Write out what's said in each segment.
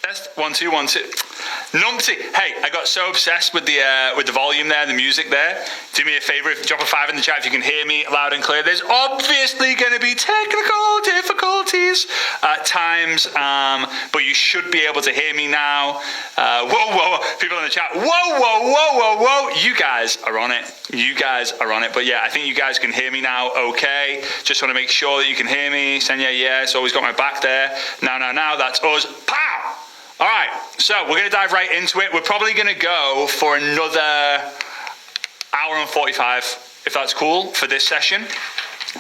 Test 1 2 1 2. Numpty. Hey, I got so obsessed with the volume there, the music there. Do me a favor, drop a 5 in the chat if you can hear me loud and clear. There's obviously going to be technical difficulties at times, but you should be able to hear me now. Whoa, people in the chat. Whoa. You guys are on it. But yeah, I think you guys can hear me now. Okay. Just want to make sure that you can hear me. Senya, yes, always got my back there. Now, that's us. Pow! All right, so we're going to dive right into it. We're probably going to go for another hour and 45, if that's cool, for this session.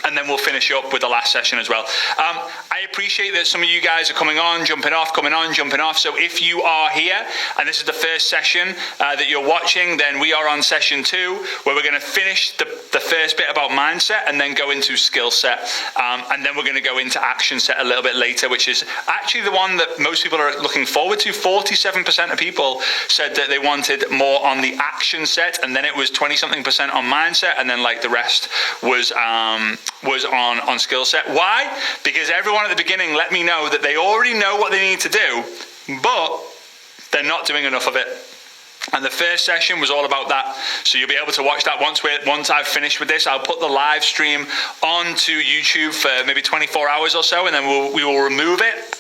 And then we'll finish up with the last session as well. I appreciate that some of you guys are coming on, jumping off. So if you are here, and this is the first session that you're watching, then we are on session 2, where we're going to finish the first bit about mindset and then go into skill set. And then we're going to go into action set a little bit later, which is actually the one that most people are looking forward to. 47% of people said that they wanted more on the action set, and then it was 20-something% on mindset, and then like the rest was on skill set. Why? Because everyone at the beginning let me know that they already know what they need to do, but they're not doing enough of it. And the first session was all about that. So you'll be able to watch that once I've finished with this. I'll put the live stream onto YouTube for maybe 24 hours or so, and then we will remove it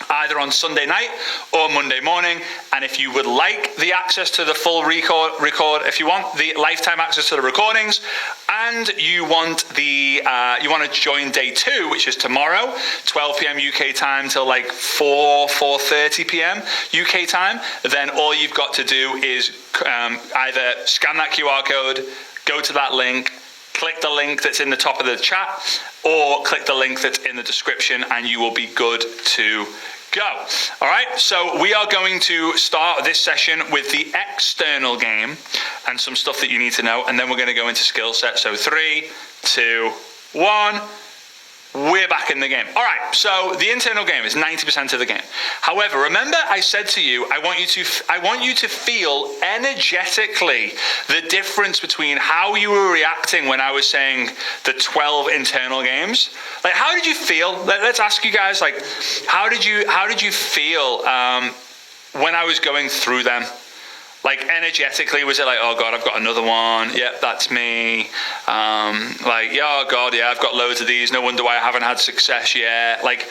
either on Sunday night or Monday morning. And if you would like the access to the full record, if you want the lifetime access to the recordings, and you want to join day 2, which is tomorrow, 12 p.m. UK time till like 4:30 p.m. UK time, then all you've got to do is either scan that QR code, go to that link, click the link that's in the top of the chat, or click the link that's in the description, and you will be good to go. All right, so we are going to start this session with the external game and some stuff that you need to know, and then we're going to go into skill set. So 3, 2, 1. We're back in the game. All right, so the internal game is 90% of the game. However, remember I said to you, I want you to feel energetically the difference between how you were reacting when I was saying the 12 internal games. Like, how did you feel? Let's ask you guys, like, how did you feel when I was going through them? Like, energetically, was it like, oh God, I've got another one. Yep, that's me. Oh God, yeah, I've got loads of these. No wonder why I haven't had success yet. Like,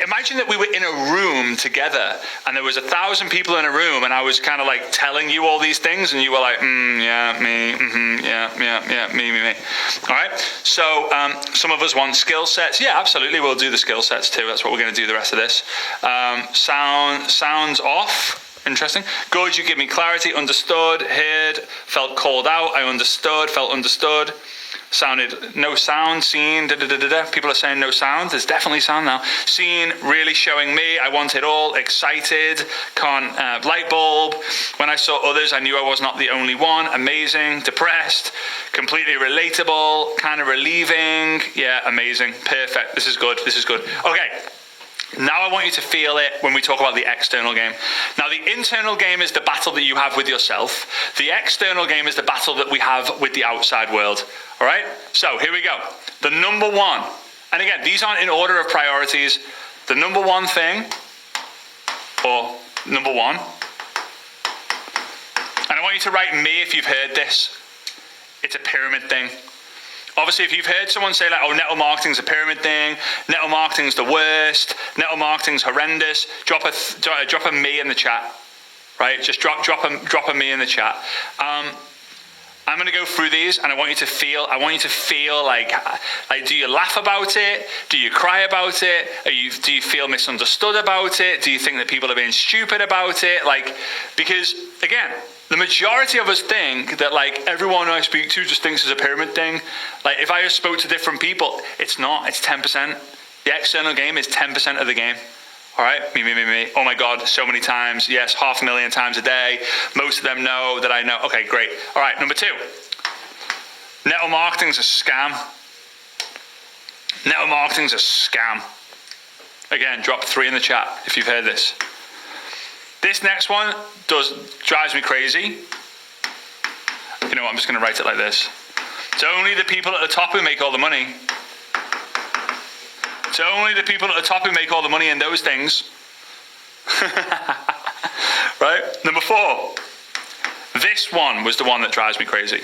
imagine that we were in a room together, and there was 1,000 people in a room, and I was kind of like telling you all these things, and you were like, yeah, me, yeah, me. All right. So some of us want skill sets. Yeah, absolutely. We'll do the skill sets too. That's what we're going to do the rest of this. Sounds off. Interesting. Good, you give me clarity. Understood, heard, felt called out. I understood, felt understood. Sounded no sound, seen, People are saying no sound. There's definitely sound now. Seen, really showing me. I want it all. Excited. Light bulb. When I saw others, I knew I was not the only one. Amazing. Depressed. Completely relatable. Kind of relieving. Yeah, amazing. Perfect. This is good. Okay. Now I want you to feel it when we talk about the external game. Now the internal game is the battle that you have with yourself. The external game is the battle that we have with the outside world. All right? So here we go. The number one, and again, these aren't in order of priorities. The number one thing, or number one, and I want you to write me if you've heard this. It's a pyramid thing. Obviously, if you've heard someone say like, oh, network marketing's a pyramid thing, network marketing's the worst, network marketing's horrendous, drop a me in the chat, right? Just drop a me in the chat. I'm going to go through these, and I want you to feel like, do you laugh about it? Do you cry about it? Do you feel misunderstood about it? Do you think that people are being stupid about it? Like, because again, the majority of us think that like everyone I speak to just thinks it's a pyramid thing. Like if I just spoke to different people, it's not, it's 10%. The external game is 10% of the game. All right, me. Oh my God, so many times. Yes, 500,000 times a day. Most of them know that I know. Okay, great. All right, number 2. Network marketing's a scam. Network marketing's a scam. Again, drop 3 in the chat if you've heard this. This next one drives me crazy. You know what, I'm just going to write it like this. It's only the people at the top who make all the money. It's only the people at the top who make all the money in those things. Right? Number 4. This one was the one that drives me crazy.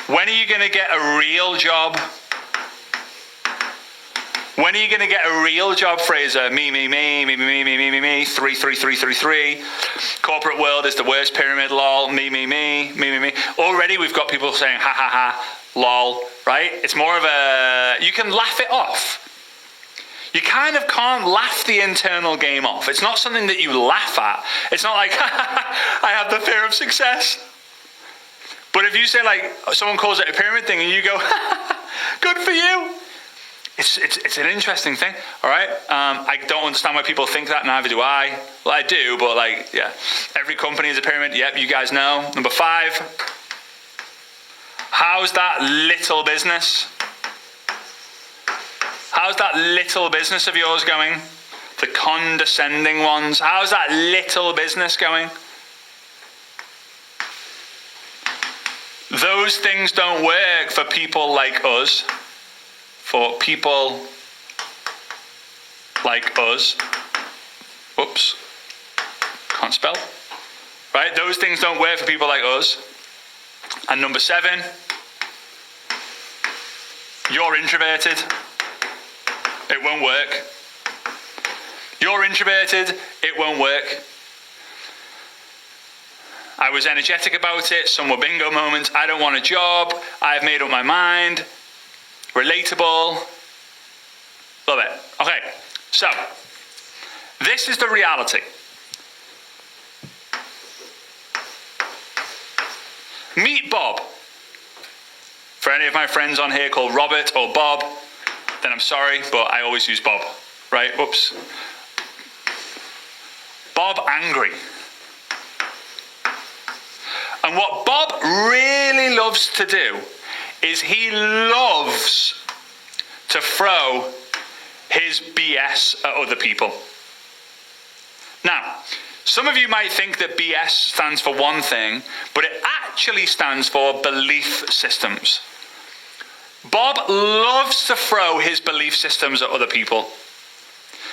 When are you going to get a real job? When are you going to get a real job, Fraser? Me, 3, 3, 3, 3, 3. Corporate world is the worst pyramid, lol. Me. Already we've got people saying, ha, ha, ha, lol, right? It's more of a, you can laugh it off. You kind of can't laugh the internal game off. It's not something that you laugh at. It's not like, I have the fear of success. But if you say like, someone calls it a pyramid thing and you go, good for you. It's an interesting thing, all right? I don't understand why people think that, neither do I. Well, I do, but like, yeah. Every company is a pyramid. Yep, you guys know. Number 5. How's that little business? How's that little business of yours going? The condescending ones. How's that little business going? Those things don't work for people like us. For people like us. Oops. Can't spell. Right? Those things don't work for people like us. And number 7. You're introverted. It won't work. You're introverted. It won't work. I was energetic about it. Some were bingo moments. I don't want a job. I've made up my mind. Relatable. Love it. Okay, so this is the reality. Meet Bob. For any of my friends on here called Robert or Bob, then I'm sorry, but I always use Bob, right? Whoops. Bob angry. And what Bob really loves to do is he loves to throw his BS at other people. Now, some of you might think that BS stands for one thing, but it actually stands for belief systems. Bob loves to throw his belief systems at other people.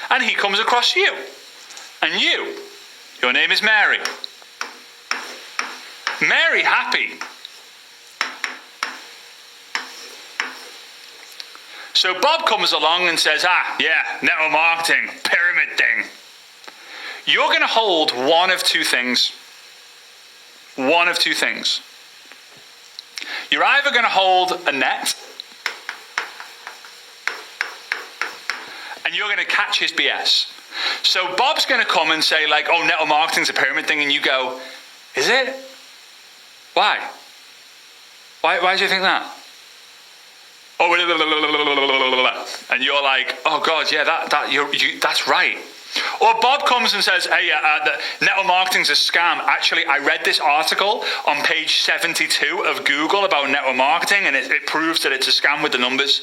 And he comes across you. And your name is Mary. Mary happy. So Bob comes along and says, network marketing, pyramid thing. You're going to hold one of two things. One of two things. You're either going to hold a net and you're going to catch his BS. So Bob's going to come and say like, oh, network marketing's a pyramid thing. And you go, is it? Why? Why do you think that? Oh, and you're like, oh God, yeah, that's right. Or Bob comes and says, hey, the network marketing's a scam. Actually, I read this article on page 72 of Google about network marketing, and it proves that it's a scam with the numbers.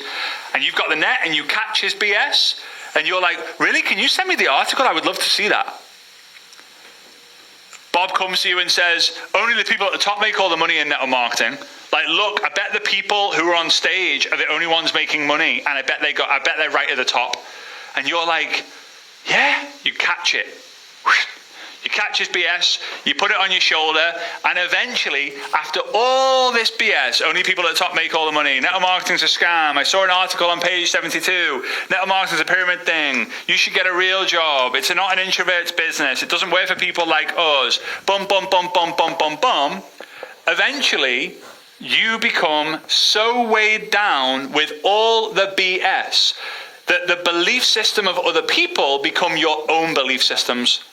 And you've got the net, and you catch his BS, and you're like, really? Can you send me the article? I would love to see that. Bob comes to you and says, only the people at the top make all the money in network marketing. Like, look, I bet the people who are on stage are the only ones making money, and I bet they're right at the top. And you're like, yeah, you catch it. You catch his BS, you put it on your shoulder, and eventually, after all this BS, only people at the top make all the money. Network marketing's a scam. I saw an article on page 72. Network marketing's a pyramid thing. You should get a real job. It's not an introvert's business. It doesn't work for people like us. Bum, bum, bum, bum, bum, bum, bum. Eventually, you become so weighed down with all the BS that the belief system of other people become your own belief systems.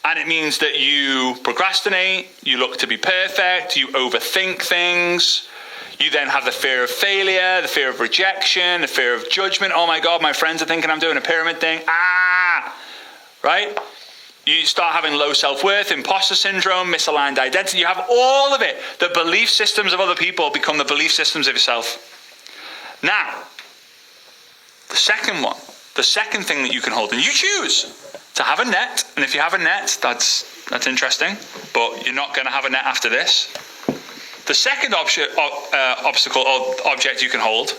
And it means that you procrastinate, you look to be perfect, you overthink things, you then have the fear of failure, the fear of rejection, the fear of judgment. Oh my God, my friends are thinking I'm doing a pyramid thing. Right? You start having low self-worth, imposter syndrome, misaligned identity. You have all of it. The belief systems of other people become the belief systems of yourself. Now, the second one, the second thing that you can hold, and you choose to have a net, and if you have a net, that's interesting, but you're not going to have a net after this. The second obstacle or object you can hold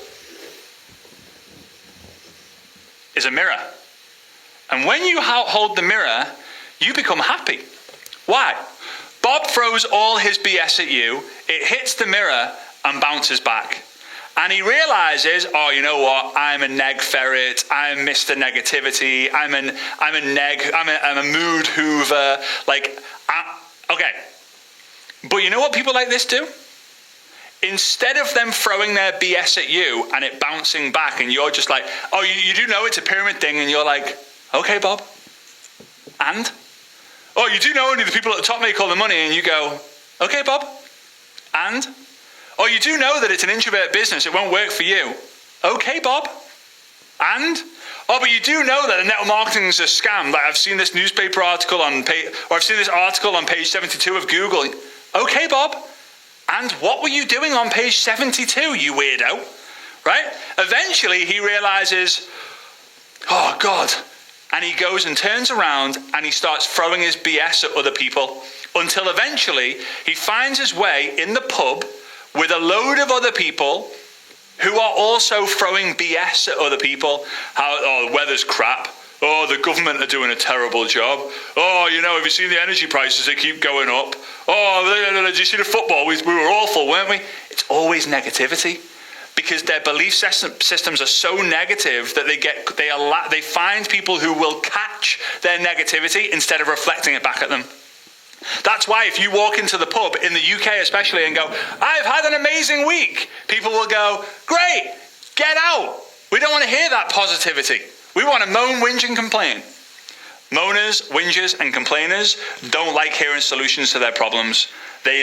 is a mirror. And when you hold the mirror, you become happy. Why? Bob throws all his BS at you, it hits the mirror and bounces back. And he realizes, oh, you know what? I'm a neg ferret. I'm Mr. Negativity. I'm a mood hoover. Okay. But you know what people like this do? Instead of them throwing their BS at you and it bouncing back and you're just like, oh, you do know it's a pyramid thing, and you're like, okay, Bob. And? Oh, you do know only the people at the top make all the money, and you go, okay, Bob. And? Oh, you do know that it's an introvert business, it won't work for you. Okay, Bob. And? Oh, but you do know that the network marketing is a scam. Like, I've seen this newspaper article on page, or I've seen this article on page 72 of Google. Okay, Bob. And what were you doing on page 72, you weirdo? Right? Eventually, he realizes, oh, God. And he goes and turns around and he starts throwing his BS at other people until eventually he finds his way in the pub with a load of other people who are also throwing BS at other people. Oh, the weather's crap. Oh, the government are doing a terrible job. Oh, you know, have you seen the energy prices? They keep going up. Oh, did you see the football? We were awful, weren't we? It's always negativity, because their belief systems are so negative that they find people who will catch their negativity instead of reflecting it back at them. That's why if you walk into the pub, in the UK especially, and go, I've had an amazing week, people will go, great, get out. We don't want to hear that positivity. We want to moan, whinge, and complain. Moaners, whingers, and complainers don't like hearing solutions to their problems. They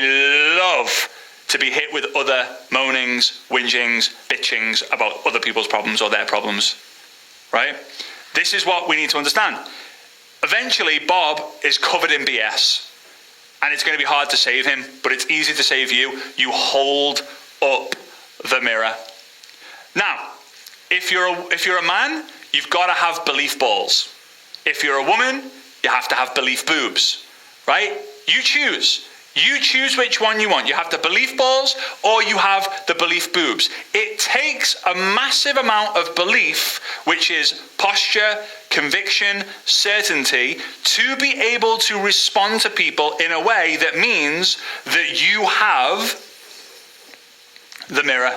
love to be hit with other moanings, whingings, bitchings about other people's problems or their problems. Right? This is what we need to understand. Eventually, Bob is covered in BS. And it's going to be hard to save him, but it's easy to save you. You hold up the mirror. Now, if you're a man, you've got to have belief balls. If you're a woman, you have to have belief boobs, right? You choose. You choose which one you want. You have the belief balls or you have the belief boobs. It takes a massive amount of belief, which is posture, conviction, certainty, to be able to respond to people in a way that means that you have the mirror.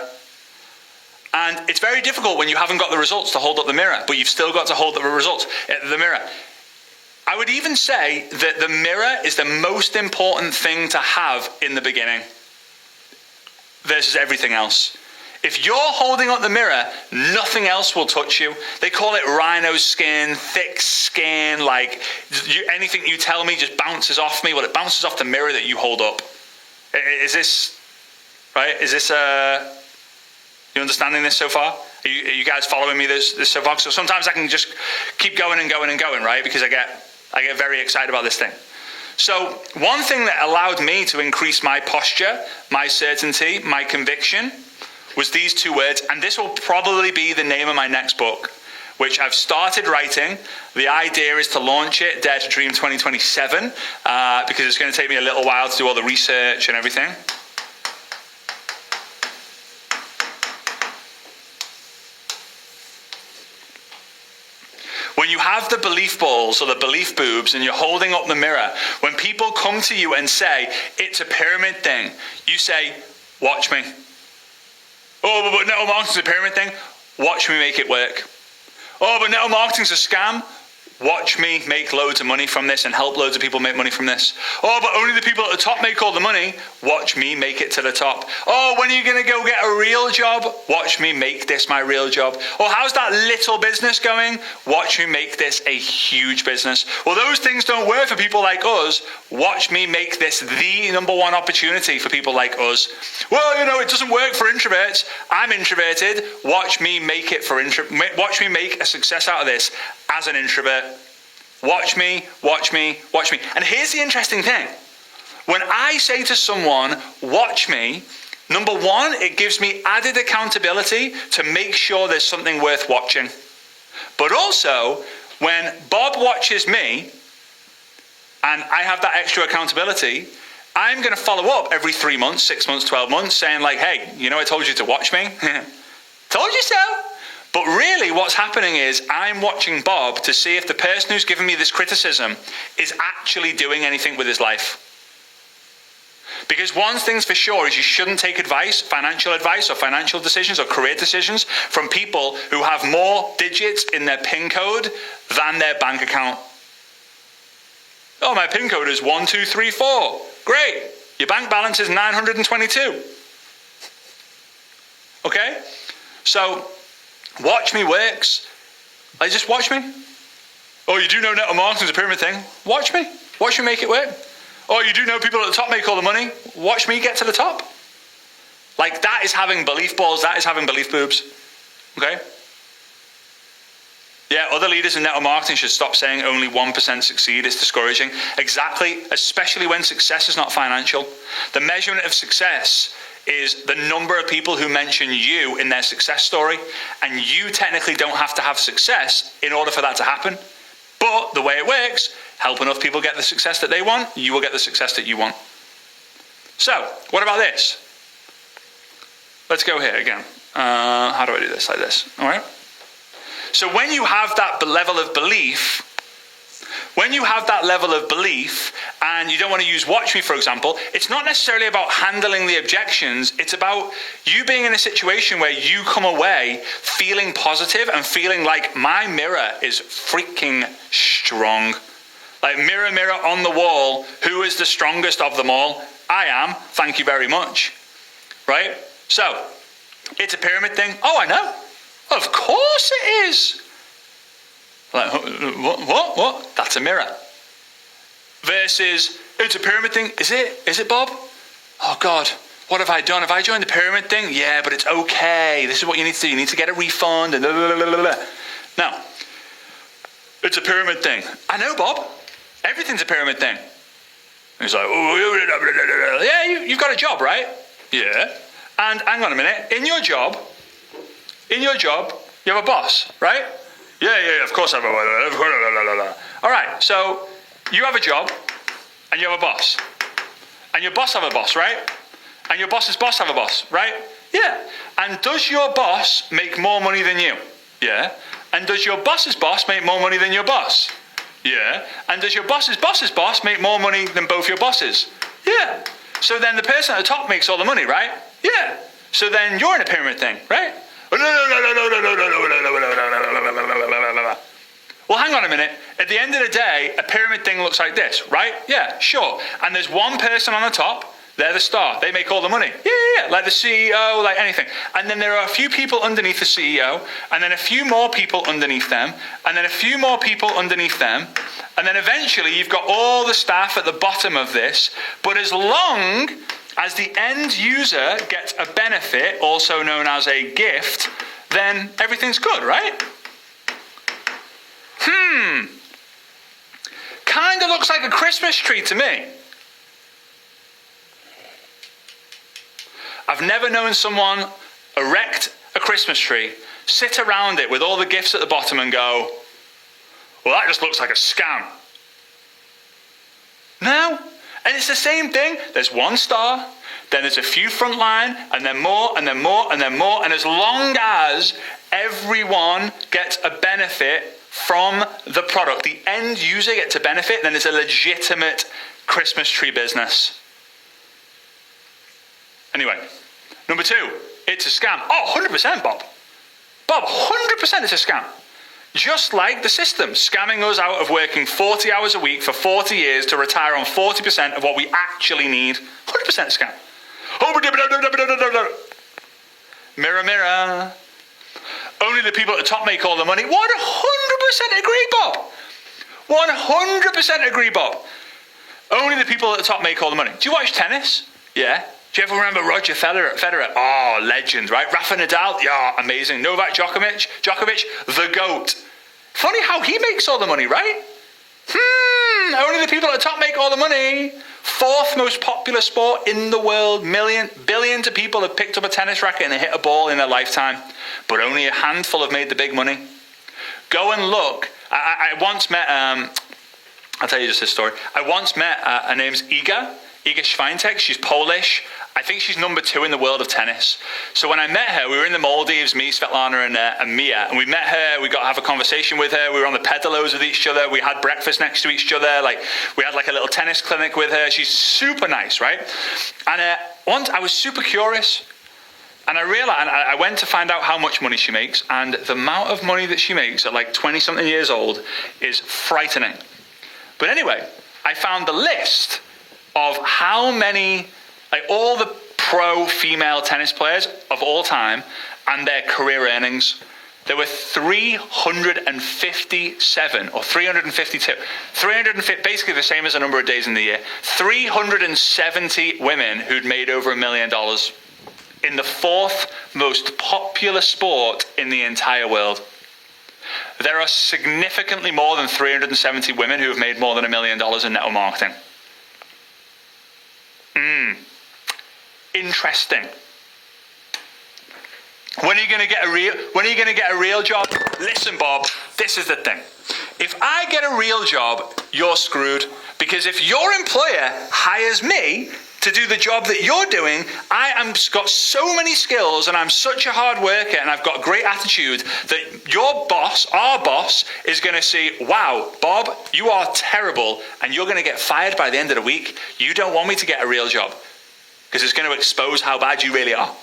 And it's very difficult when you haven't got the results to hold up the mirror, but you've still got to hold up the mirror. I would even say that the mirror is the most important thing to have in the beginning versus everything else. If you're holding up the mirror, nothing else will touch you. They call it rhino skin, thick skin, like anything you tell me just bounces off me. Well, it bounces off the mirror that you hold up. Is this, right? Is this, you understanding this so far? Are you guys following me this so far? So sometimes I can just keep going and going and going, right? Because I get very excited about this thing. So one thing that allowed me to increase my posture, my certainty, my conviction was these two words. And this will probably be the name of my next book, which I've started writing. The idea is to launch it, Dare to Dream 2027, because it's going to take me a little while to do all the research and everything. When you have the belief balls or the belief boobs and you're holding up the mirror, when people come to you and say, it's a pyramid thing, you say, watch me. Oh, but network marketing's a pyramid thing. Watch me make it work. Oh, but network marketing's a scam. Watch me make loads of money from this and help loads of people make money from this. Oh, but only the people at the top make all the money. Watch me make it to the top. Oh, when are you going to go get a real job? Watch me make this my real job. Oh, how's that little business going? Watch me make this a huge business. Well, those things don't work for people like us. Watch me make this the number one opportunity for people like us. Well, you know, it doesn't work for introverts. I'm introverted. Watch me make it for watch me make a success out of this as an introvert. Watch me, watch me, watch me. And here's the interesting thing. When I say to someone, watch me, number one, it gives me added accountability to make sure there's something worth watching. But also, when Bob watches me, and I have that extra accountability, I'm going to follow up every 3 months, 6 months, 12 months, saying like, hey, you know I told you to watch me? Told you so. But really what's happening is I'm watching Bob to see if the person who's giving me this criticism is actually doing anything with his life. Because one thing's for sure is you shouldn't take advice, financial advice or financial decisions or career decisions from people who have more digits in their PIN code than their bank account. Oh, my PIN code is 1234. Great. Your bank balance is 922. Okay? So, watch me works. Like, just watch me. Oh, you do know network marketing's a pyramid thing? Watch me. Watch me make it work. Oh, you do know people at the top make all the money? Watch me get to the top. Like, that is having belief balls. That is having belief boobs. Okay? Yeah, other leaders in network marketing should stop saying only 1% succeed. It's discouraging. Exactly, especially when success is not financial. The measurement of success is the number of people who mention you in their success story. And you technically don't have to have success in order for that to happen. But the way it works, help enough people get the success that they want, you will get the success that you want. So, what about this? Let's go here again. How do I do this? Like this, all right? So when you have that level of belief, and you don't want to use watch me, for example, it's not necessarily about handling the objections. It's about you being in a situation where you come away feeling positive and feeling like my mirror is freaking strong. Like, mirror, mirror on the wall, who is the strongest of them all? I am. Thank you very much. Right? So, it's a pyramid thing. Oh, I know. Of course it is. Like, what? That's a mirror. Versus, it's a pyramid thing. Is it? Is it, Bob? Oh, God. What have I done? Have I joined the pyramid thing? Yeah, but it's okay. This is what you need to do. You need to get a refund. And blah, blah, blah, blah, blah. Now, it's a pyramid thing. I know, Bob. Everything's a pyramid thing. He's like, oh, yeah, you've got a job, right? Yeah. And hang on a minute. In your job, you have a boss, right? Yeah, of course I have a boss. All right, so you have a job, and you have a boss. And your boss have a boss, right? And your boss's boss have a boss, right? Yeah. And does your boss make more money than you? Yeah. And does your boss's boss make more money than your boss? Yeah. And does your boss's boss's boss make more money than both your bosses? Yeah. So then the person at the top makes all the money, right? Yeah. So then you're in a pyramid thing, right? Well, hang on a minute. At the end of the day, a pyramid thing looks like this, right? Yeah, sure. And there's one person on the top. They're the star. They make all the money. Yeah. Like the CEO, like anything. And then there are a few people underneath the CEO, and then a few more people underneath them, and then a few more people underneath them. And then eventually you've got all the staff at the bottom of this. But as long as the end user gets a benefit, also known as a gift, then everything's good, right? Kind of looks like a Christmas tree to me. I've never known someone erect a Christmas tree, sit around it with all the gifts at the bottom and go, well, that just looks like a scam. No. And it's the same thing. There's one star, then there's a few front line, and then more, and then more, and then more. And as long as everyone gets a benefit from the product, the end user gets a benefit, then it's a legitimate Christmas tree business. Anyway, number 2, it's a scam. Oh, 100%, Bob. Bob, 100% it's a scam. Just like the system, scamming us out of working 40 hours a week for 40 years to retire on 40% of what we actually need. 100% scam. Mirror, mirror. Only the people at the top make all the money. 100% agree, Bob. 100% agree, Bob. Only the people at the top make all the money. Do you watch tennis? Yeah. Do you ever remember Roger Federer? Oh, legend, right? Rafa Nadal? Yeah, amazing. Novak Djokovic, the GOAT. Funny how he makes all the money, right? Only the people at the top make all the money. 4th most popular sport in the world. Billions of people have picked up a tennis racket and hit a ball in their lifetime. But only a handful have made the big money. Go and look. I once met, I'll tell you just this story. I once met, her name's Iga Świątek. She's Polish. I think she's number 2 in the world of tennis. So when I met her, we were in the Maldives, me, Svetlana, and Mia, and we met her. We got to have a conversation with her. We were on the pedalos with each other. We had breakfast next to each other. Like, we had like a little tennis clinic with her. She's super nice, right? And once I was super curious, and I realized, and I went to find out how much money she makes, and the amount of money that she makes at like 20-something years old is frightening. But anyway, I found the list of how many, like all the pro female tennis players of all time and their career earnings. There were 357 or 352, 350, basically the same as the number of days in the year, 370 women who'd made over $1 million in the 4th most popular sport in the entire world. There are significantly more than 370 women who have made more than $1 million in network marketing. Interesting. When are you going to get a real job? Listen, Bob, this is the thing. If I get a real job, you're screwed. Because if your employer hires me to do the job that you're doing, I am got so many skills and I'm such a hard worker and I've got a great attitude that your boss, our boss, is going to say, wow, Bob, you are terrible and you're going to get fired by the end of the week. You don't want me to get a real job because it's going to expose how bad you really are.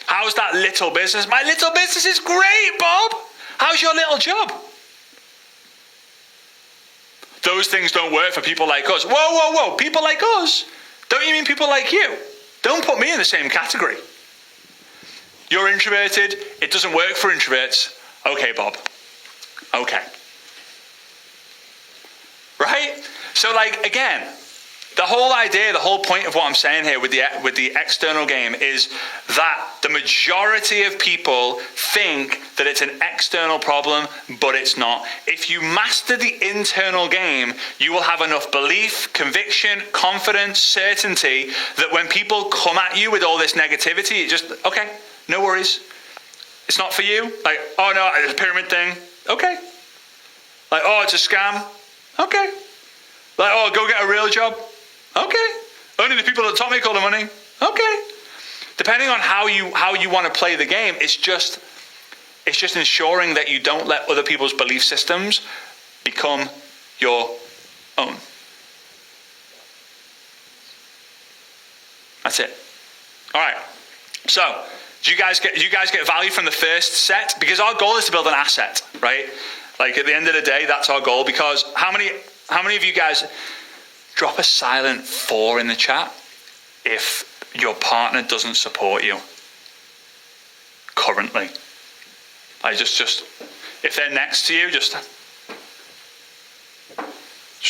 How's that little business? My little business is great, Bob. How's your little job? Those things don't work for people like us. Whoa, whoa, whoa. People like us? Don't you mean people like you? Don't put me in the same category. You're introverted. It doesn't work for introverts. Okay, Bob. Okay. Right? So, like, again, the whole idea, the whole point of what I'm saying here with the external game is that the majority of people think that it's an external problem, but it's not. If you master the internal game, you will have enough belief, conviction, confidence, certainty that when people come at you with all this negativity, it just, okay, no worries. It's not for you. Like, oh no, it's a pyramid thing. Okay. Like, oh, it's a scam. Okay. Like, oh, go get a real job. Okay. Only the people at the top make all the money. Okay. Depending on how you want to play the game, it's just ensuring that you don't let other people's belief systems become your own. That's it. All right. So, do you guys get value from the first set? Because our goal is to build an asset, right? Like at the end of the day, that's our goal. Because how many of you guys drop a silent 4 in the chat if your partner doesn't support you currently? Like just if they're next to you, just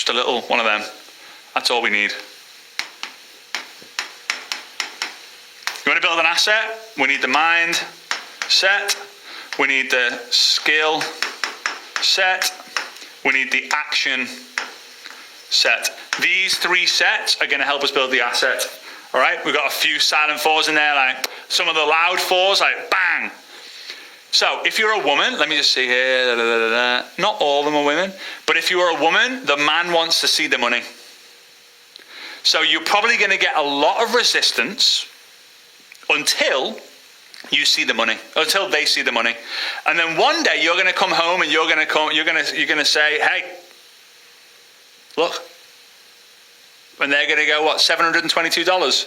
a little one of them. That's all we need. You want to build an asset? We need the mind set. We need the skill set. We need the action set. These 3 sets are going to help us build the asset. All right, we've got a few silent 4s in there, like some of the loud 4s, like bang. So if you're a woman, let me just see here, not all of them are women, but if you're a woman, the man wants to see the money. So you're probably going to get a lot of resistance until you see the money, until they see the money. And then one day you're going to come home and you're going to say, hey, look. And they're going to go, what, $722?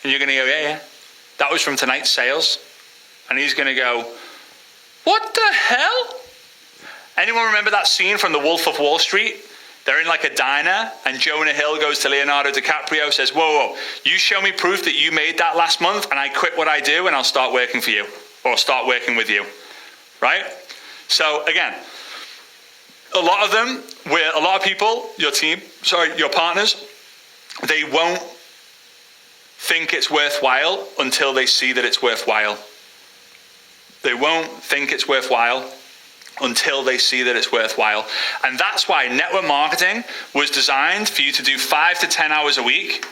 And you're going to go, yeah. That was from tonight's sales. And he's going to go, what the hell? Anyone remember that scene from The Wolf of Wall Street? They're in like a diner, and Jonah Hill goes to Leonardo DiCaprio, says, whoa, you show me proof that you made that last month, and I quit what I do, and I'll start working for you, or start working with you, right? So again, a lot of people, your partners, they won't think it's worthwhile until they see that it's worthwhile. They won't think it's worthwhile until they see that it's worthwhile. And that's why network marketing was designed for you to do 5 to 10 hours a week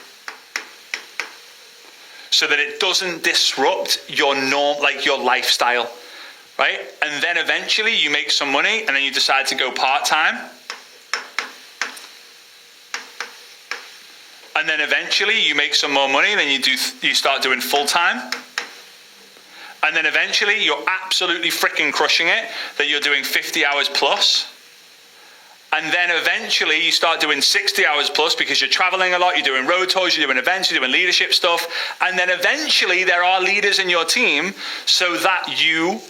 so that it doesn't disrupt your your lifestyle, right? And then eventually you make some money and then you decide to go part-time. and then eventually you make some more money, then you start doing full-time, and then eventually you're absolutely freaking crushing it, that you're doing 50 hours plus. And then eventually you start doing 60 hours plus because you're traveling a lot, you're doing road tours, you're doing events, you're doing leadership stuff. And then eventually there are leaders in your team so that you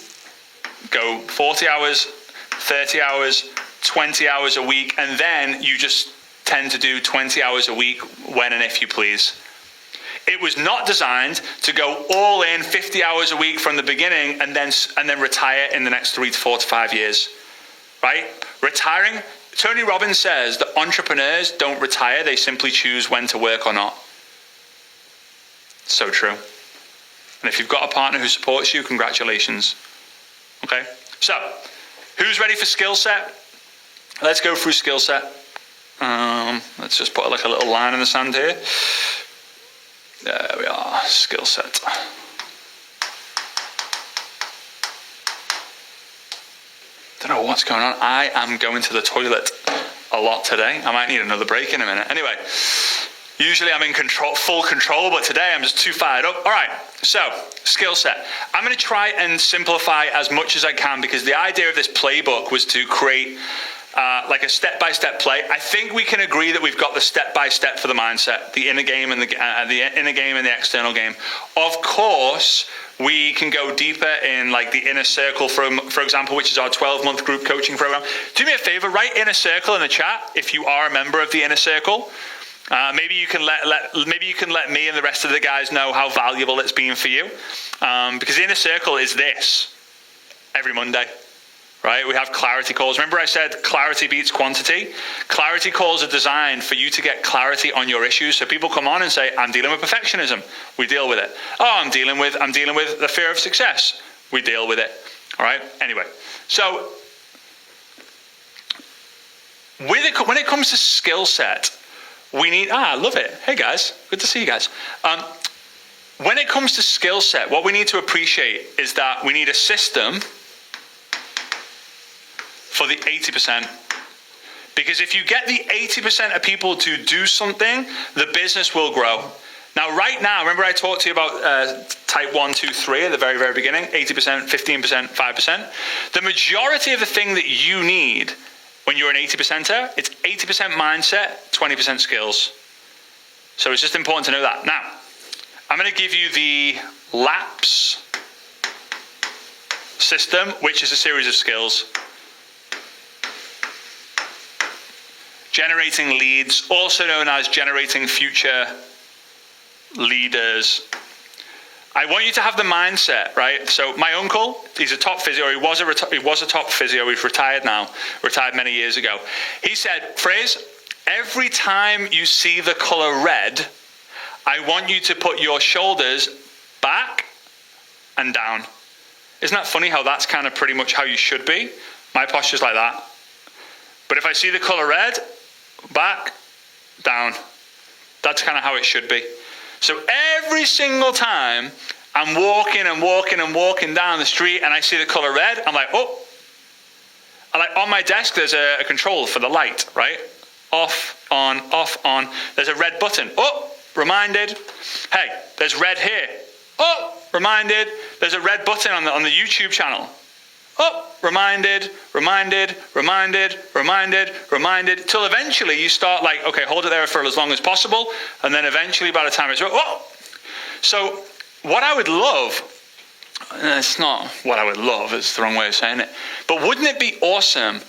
go 40 hours, 30 hours, 20 hours a week, and then you just tend to do 20 hours a week when and if you please. It was not designed to go all in 50 hours a week from the beginning and then retire in the next 3 to 4 to 5 years, right? Retiring. Tony Robbins says that entrepreneurs don't retire, they simply choose when to work or not. So true. And if you've got a partner who supports you, congratulations. Okay? So, who's ready for skill set? Let's go through skill set. Let's just put like a little line in the sand here. There we are, skill set. Don't know what's going on. I am going to the toilet a lot today. I might need another break in a minute. Anyway, usually I'm in full control, but today I'm just too fired up. All right, so skill set. I'm going to try and simplify as much as I can because the idea of this playbook was to create like a step-by-step play. I think we can agree that we've got the step-by-step for the mindset, the inner game and the inner game and the external game. Of course, we can go deeper in like the inner circle, for example, which is our 12-month group coaching program. Do me a favor, write inner circle in the chat if you are a member of the inner circle. Maybe you can let me and the rest of the guys know how valuable it's been for you, because the inner circle is this every Monday. Right? We have clarity calls. Remember I said clarity beats quantity? Clarity calls are designed for you to get clarity on your issues. So people come on and say, I'm dealing with perfectionism. We deal with it. Oh, I'm dealing with the fear of success. We deal with it. All right? Anyway, so when it comes to skill set, we need, I love it. Hey guys, good to see you guys. When it comes to skill set, what we need to appreciate is that we need a system for the 80%. Because if you get the 80% of people to do something, the business will grow. Now, right now, remember I talked to you about type 1, 2, 3 at the very, very beginning, 80%, 15%, 5%. The majority of the thing that you need when you're an 80%er, it's 80% mindset, 20% skills. So it's just important to know that. Now, I'm going to give you the LAPS system, which is a series of skills. Generating leads, also known as generating future leaders. I want you to have the mindset, right? So my uncle, he's a top physio. He was a top physio. He's retired now. Retired many years ago. He said, Fraser, every time you see the color red, I want you to put your shoulders back and down. Isn't that funny how that's kind of pretty much how you should be? My posture's like that. But if I see the color red, back, down. That's kind of how it should be. So every single time I'm walking down the street and I see the color red, I'm like, oh. And like on my desk, there's a control for the light, right? Off, on, off, on. There's a red button. Oh, reminded. Hey, there's red here. Oh, reminded. There's a red button on the YouTube channel. Oh, reminded, till eventually you start like, okay, hold it there for as long as possible, and then eventually by the time it's, oh! So what I would love, it's not what I would love, it's the wrong way of saying it, but wouldn't it be awesome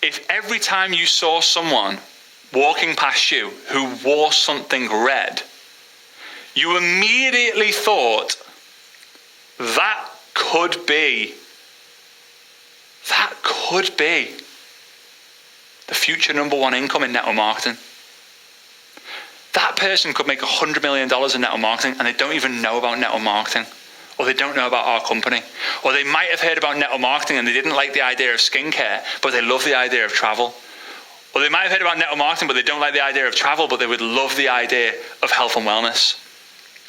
if every time you saw someone walking past you who wore something red, you immediately thought, that could be the future #1 income in network marketing. That person could make $100 million in network marketing and they don't even know about network marketing, or they don't know about our company, or they might have heard about network marketing and they didn't like the idea of skincare, but they love the idea of travel. Or they might have heard about network marketing, but they don't like the idea of travel, but they would love the idea of health and wellness,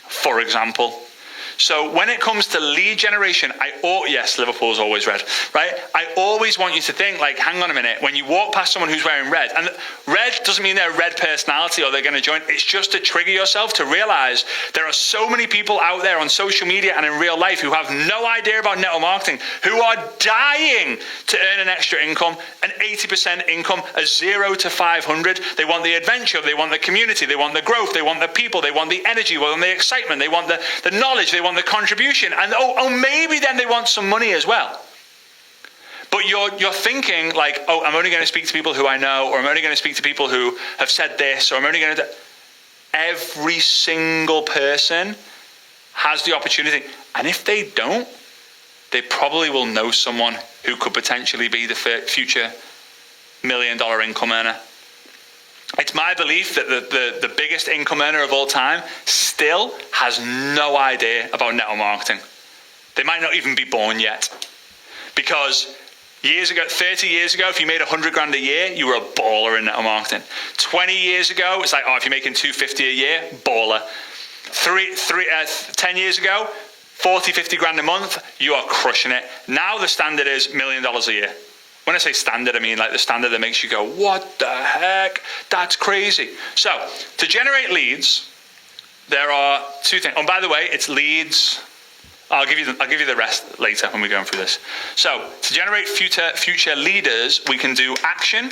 for example. So when it comes to lead generation, yes, Liverpool's always red, right? I always want you to think like, hang on a minute, when you walk past someone who's wearing red, and red doesn't mean they're a red personality or they're going to join. It's just to trigger yourself to realize there are so many people out there on social media and in real life who have no idea about network marketing, who are dying to earn an extra income, an 80% income, a 0 to 500. They want the adventure, they want the community, they want the growth, they want the people, they want the energy, they want the excitement, they want the knowledge, they want the contribution, and maybe then they want some money as well. But you're thinking like, I'm only going to speak to people who I know, or I'm only going to speak to people who have said this, or I'm only going to... Every single person has the opportunity. And if they don't, they probably will know someone who could potentially be the future $1 million income earner. It's my belief that the biggest income earner of all time still has no idea about network marketing. They might not even be born yet. Because 30 years ago, if you made 100 grand a year, you were a baller in network marketing. 20 years ago, it's like, if you're making 250 a year, baller. 10 years ago, 40, 50 grand a month, you are crushing it. Now the standard is $1 million a year. When I say standard, I mean like the standard that makes you go, what the heck? That's crazy. So to generate leads, there are two things. Oh, by the way, it's leads. I'll give you the rest later when we're going through this. So to generate future leaders, we can do action,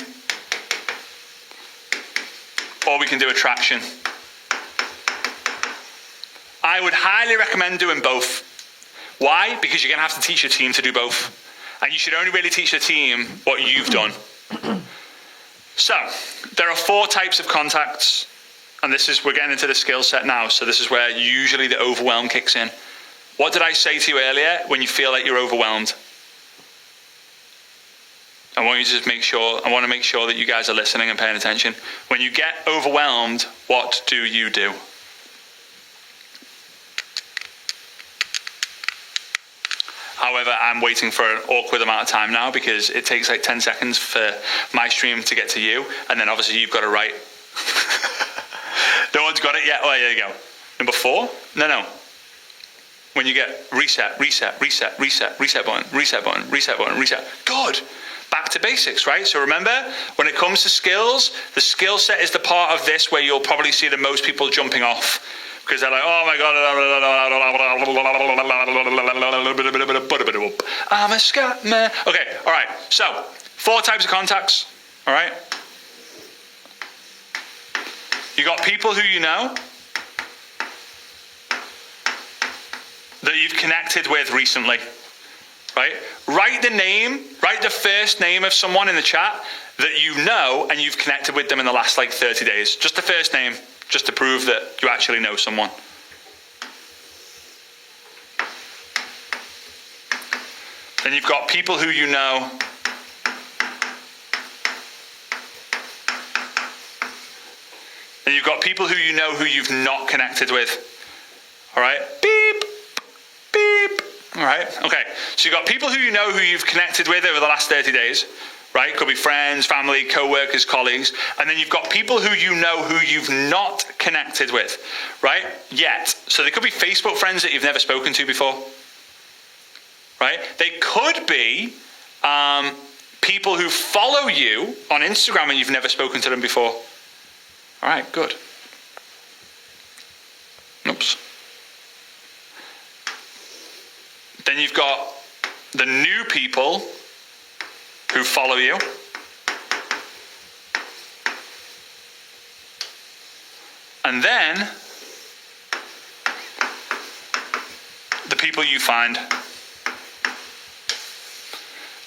or we can do attraction. I would highly recommend doing both. Why? Because you're going to have to teach your team to do both. And you should only really teach the team what you've done. So there are 4 types of contacts. And we're getting into the skill set now. So this is where usually the overwhelm kicks in. What did I say to you earlier when you feel like you're overwhelmed? I want to make sure that you guys are listening and paying attention. When you get overwhelmed, what do you do? However, I'm waiting for an awkward amount of time now because it takes like 10 seconds for my stream to get to you. And then obviously you've got to write. No one's got it yet? Oh, there you go. Number 4? No. When you get reset button. Good. Back to basics, right? So remember, when it comes to skills, the skill set is the part of this where you'll probably see the most people jumping off. Because they're like, oh my God, I'm a scat man. Okay, all right. So 4 types of contacts, all right? You got people who you know that you've connected with recently, right? Write the first name of someone in the chat that you know and you've connected with them in the last like 30 days. Just the first name, just to prove that you actually know someone. Then you've got people who you know and you've got people who you know who you've not connected with. All right? Beep. All right? Okay. So you've got people who you know who you've connected with over the last 30 days. Right? Could be friends, family, co-workers, colleagues. And then you've got people who you know who you've not connected with. Right? Yet. So they could be Facebook friends that you've never spoken to before. Right? They could be people who follow you on Instagram and you've never spoken to them before. All right, good. Oops. Then you've got the new people who follow you. And then the people you find.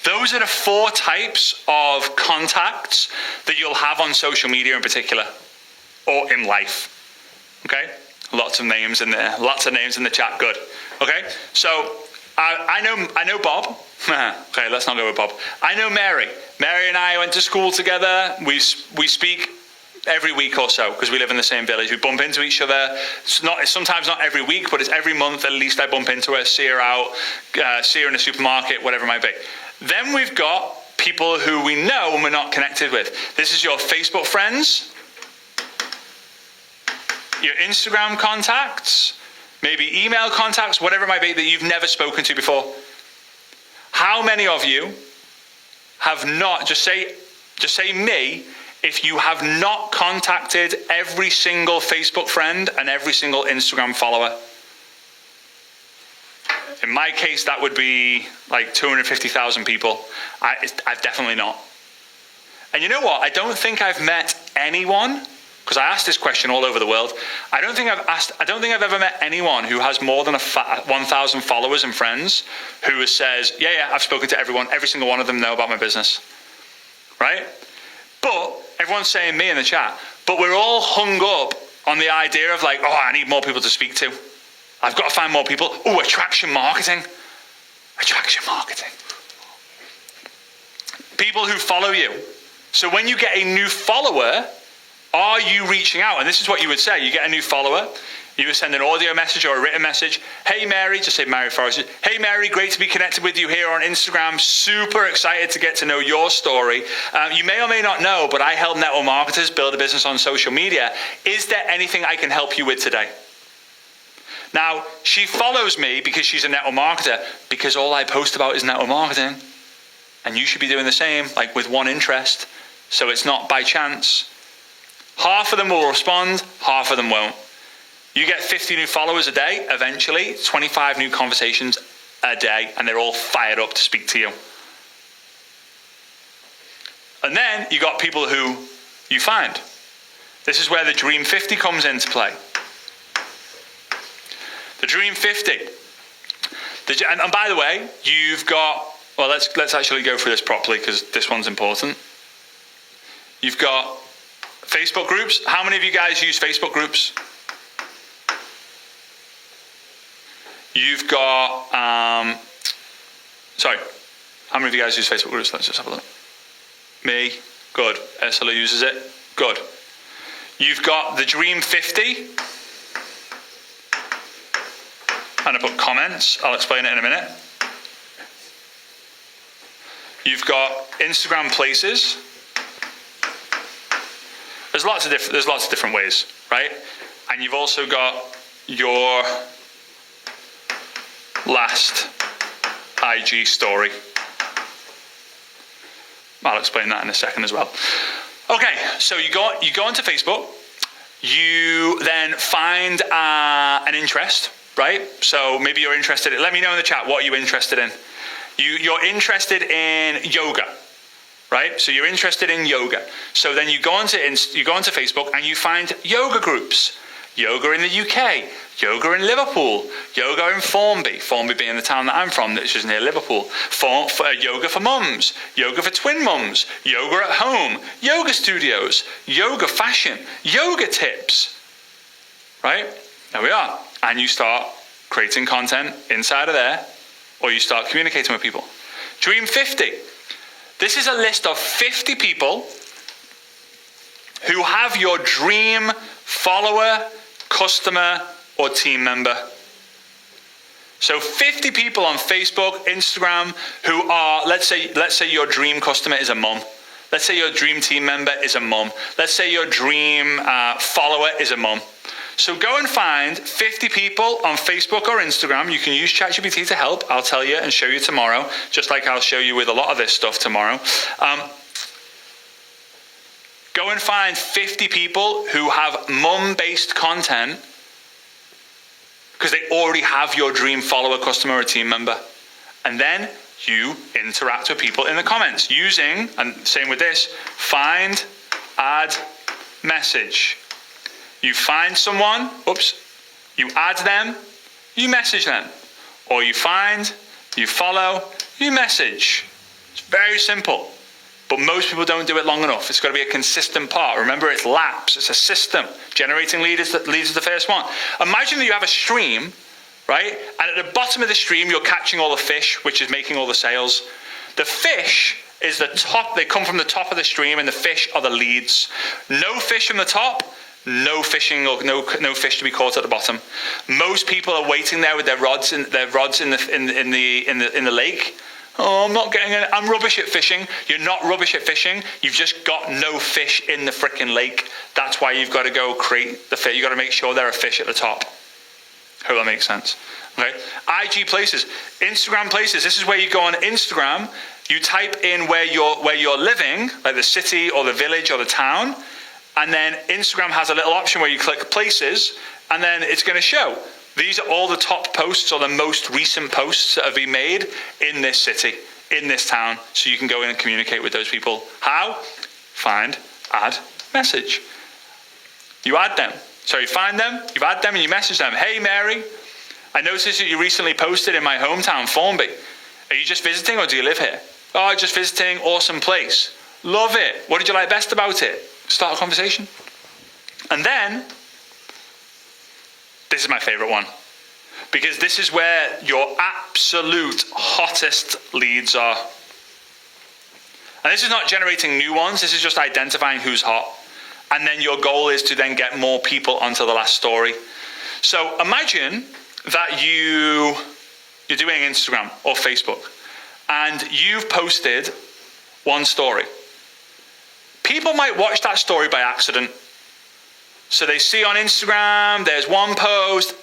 Those are the 4 types of contacts that you'll have on social media in particular, or in life. Okay? Lots of names in there. Lots of names in the chat. Good. Okay? So I know Bob. Okay, let's not go with Bob. I know Mary. Mary and I went to school together. We speak every week or so because we live in the same village. We bump into each other. It's sometimes not every week, but it's every month at least. I bump into her, see her out, see her in the supermarket, whatever it might be. Then we've got people who we know and we're not connected with. This is your Facebook friends, your Instagram contacts, maybe email contacts, whatever it might be, that you've never spoken to before. How many of you have not, just say me, if you have not contacted every single Facebook friend and every single Instagram follower? In my case, that would be like 250,000 people. I've definitely not. And you know what? I don't think I've met anyone, because I asked this question all over the world. I don't think I've ever met anyone who has more than 1,000 followers and friends who says, yeah, I've spoken to everyone. Every single one of them know about my business, right? But everyone's saying me in the chat. But we're all hung up on the idea of like, oh, I need more people to speak to. I've got to find more people. Oh, attraction marketing. Attraction marketing. People who follow you. So when you get a new follower, are you reaching out? And this is what you would say. You get a new follower. You would send an audio message or a written message. Hey, Mary, just say Mary Forrest. Hey, Mary, great to be connected with you here on Instagram. Super excited to get to know your story. You may or may not know, but I help network marketers build a business on social media. Is there anything I can help you with today? Now, she follows me because she's a network marketer, because all I post about is network marketing. And you should be doing the same, like with one interest. So it's not by chance. Half of them will respond, half of them won't. You get 50 new followers a day, eventually, 25 new conversations a day, and they're all fired up to speak to you. And then you got people who you find. This is where the Dream 50 comes into play. The Dream 50. And by the way, you've got, well, let's actually go through this properly because this one's important. You've got Facebook groups. How many of you guys use Facebook groups? You've got, how many of you guys use Facebook groups? Let's just have a look. Me, good. Ursula uses it, good. You've got the Dream 50. And I put comments. I'll explain it in a minute. You've got Instagram Places. There's lots of different ways, right? And you've also got your last IG story. I'll explain that in a second as well. Okay, so you go onto Facebook. You then find an interest. Right? So maybe you're interested in, let me know in the chat, what are you interested in? You're interested in yoga, right? So you're interested in yoga. So then you go onto Facebook and you find yoga groups. Yoga in the UK, yoga in Liverpool, yoga in Formby being the town that I'm from, which is near Liverpool. Yoga for mums, yoga for twin mums, yoga at home, yoga studios, yoga fashion, yoga tips, right? There we are. And you start creating content inside of there, or you start communicating with people. Dream 50. This is a list of 50 people who have your dream follower, customer, or team member. So 50 people on Facebook, Instagram, who are, let's say your dream customer is a mom. Let's say your dream team member is a mom. Let's say your dream follower is a mom. So go and find 50 people on Facebook or Instagram. You can use ChatGPT to help. I'll tell you and show you tomorrow, just like I'll show you with a lot of this stuff tomorrow. Go and find 50 people who have mum-based content because they already have your dream follower, customer, or team member. And then you interact with people in the comments using, and same with this, find, add, message. You find someone, you add them, you message them. Or you find, you follow, you message. It's very simple. But most people don't do it long enough. It's got to be a consistent part. Remember, it's laps. It's a system. Generating leads is the first one. Imagine that you have a stream, right? And at the bottom of the stream, you're catching all the fish, which is making all the sales. The fish is the top. They come from the top of the stream, and the fish are the leads. No fish from the top. No fishing or no fish to be caught at the bottom. Most people are waiting there with their rods in the lake. Oh, I'm not getting it. I'm rubbish at fishing. You're not rubbish at fishing. You've just got no fish in the frickin' lake. That's why you've got to go create the fish. You've got to make sure there are fish at the top. Hope that makes sense. Okay. IG places, Instagram places. This is where you go on Instagram. You type in where you're living, like the city or the village or the town, and then Instagram has a little option where you click places, and then it's going to show these are all the top posts or the most recent posts that have been made in this city, in this town, so you can go in and communicate with those people. How? Find, add, message. You add them. So you find them, you add them, and you message them. Hey, Mary, I noticed that you recently posted in my hometown, Formby. Are you just visiting or do you live here? Oh, just visiting, awesome place. Love it. What did you like best about it? Start a conversation. And then, this is my favorite one, because this is where your absolute hottest leads are. And this is not generating new ones, this is just identifying who's hot. And then your goal is to then get more people onto the last story. So imagine that you're doing Instagram or Facebook, and you've posted one story. People might watch that story by accident. So they see on Instagram, there's one post,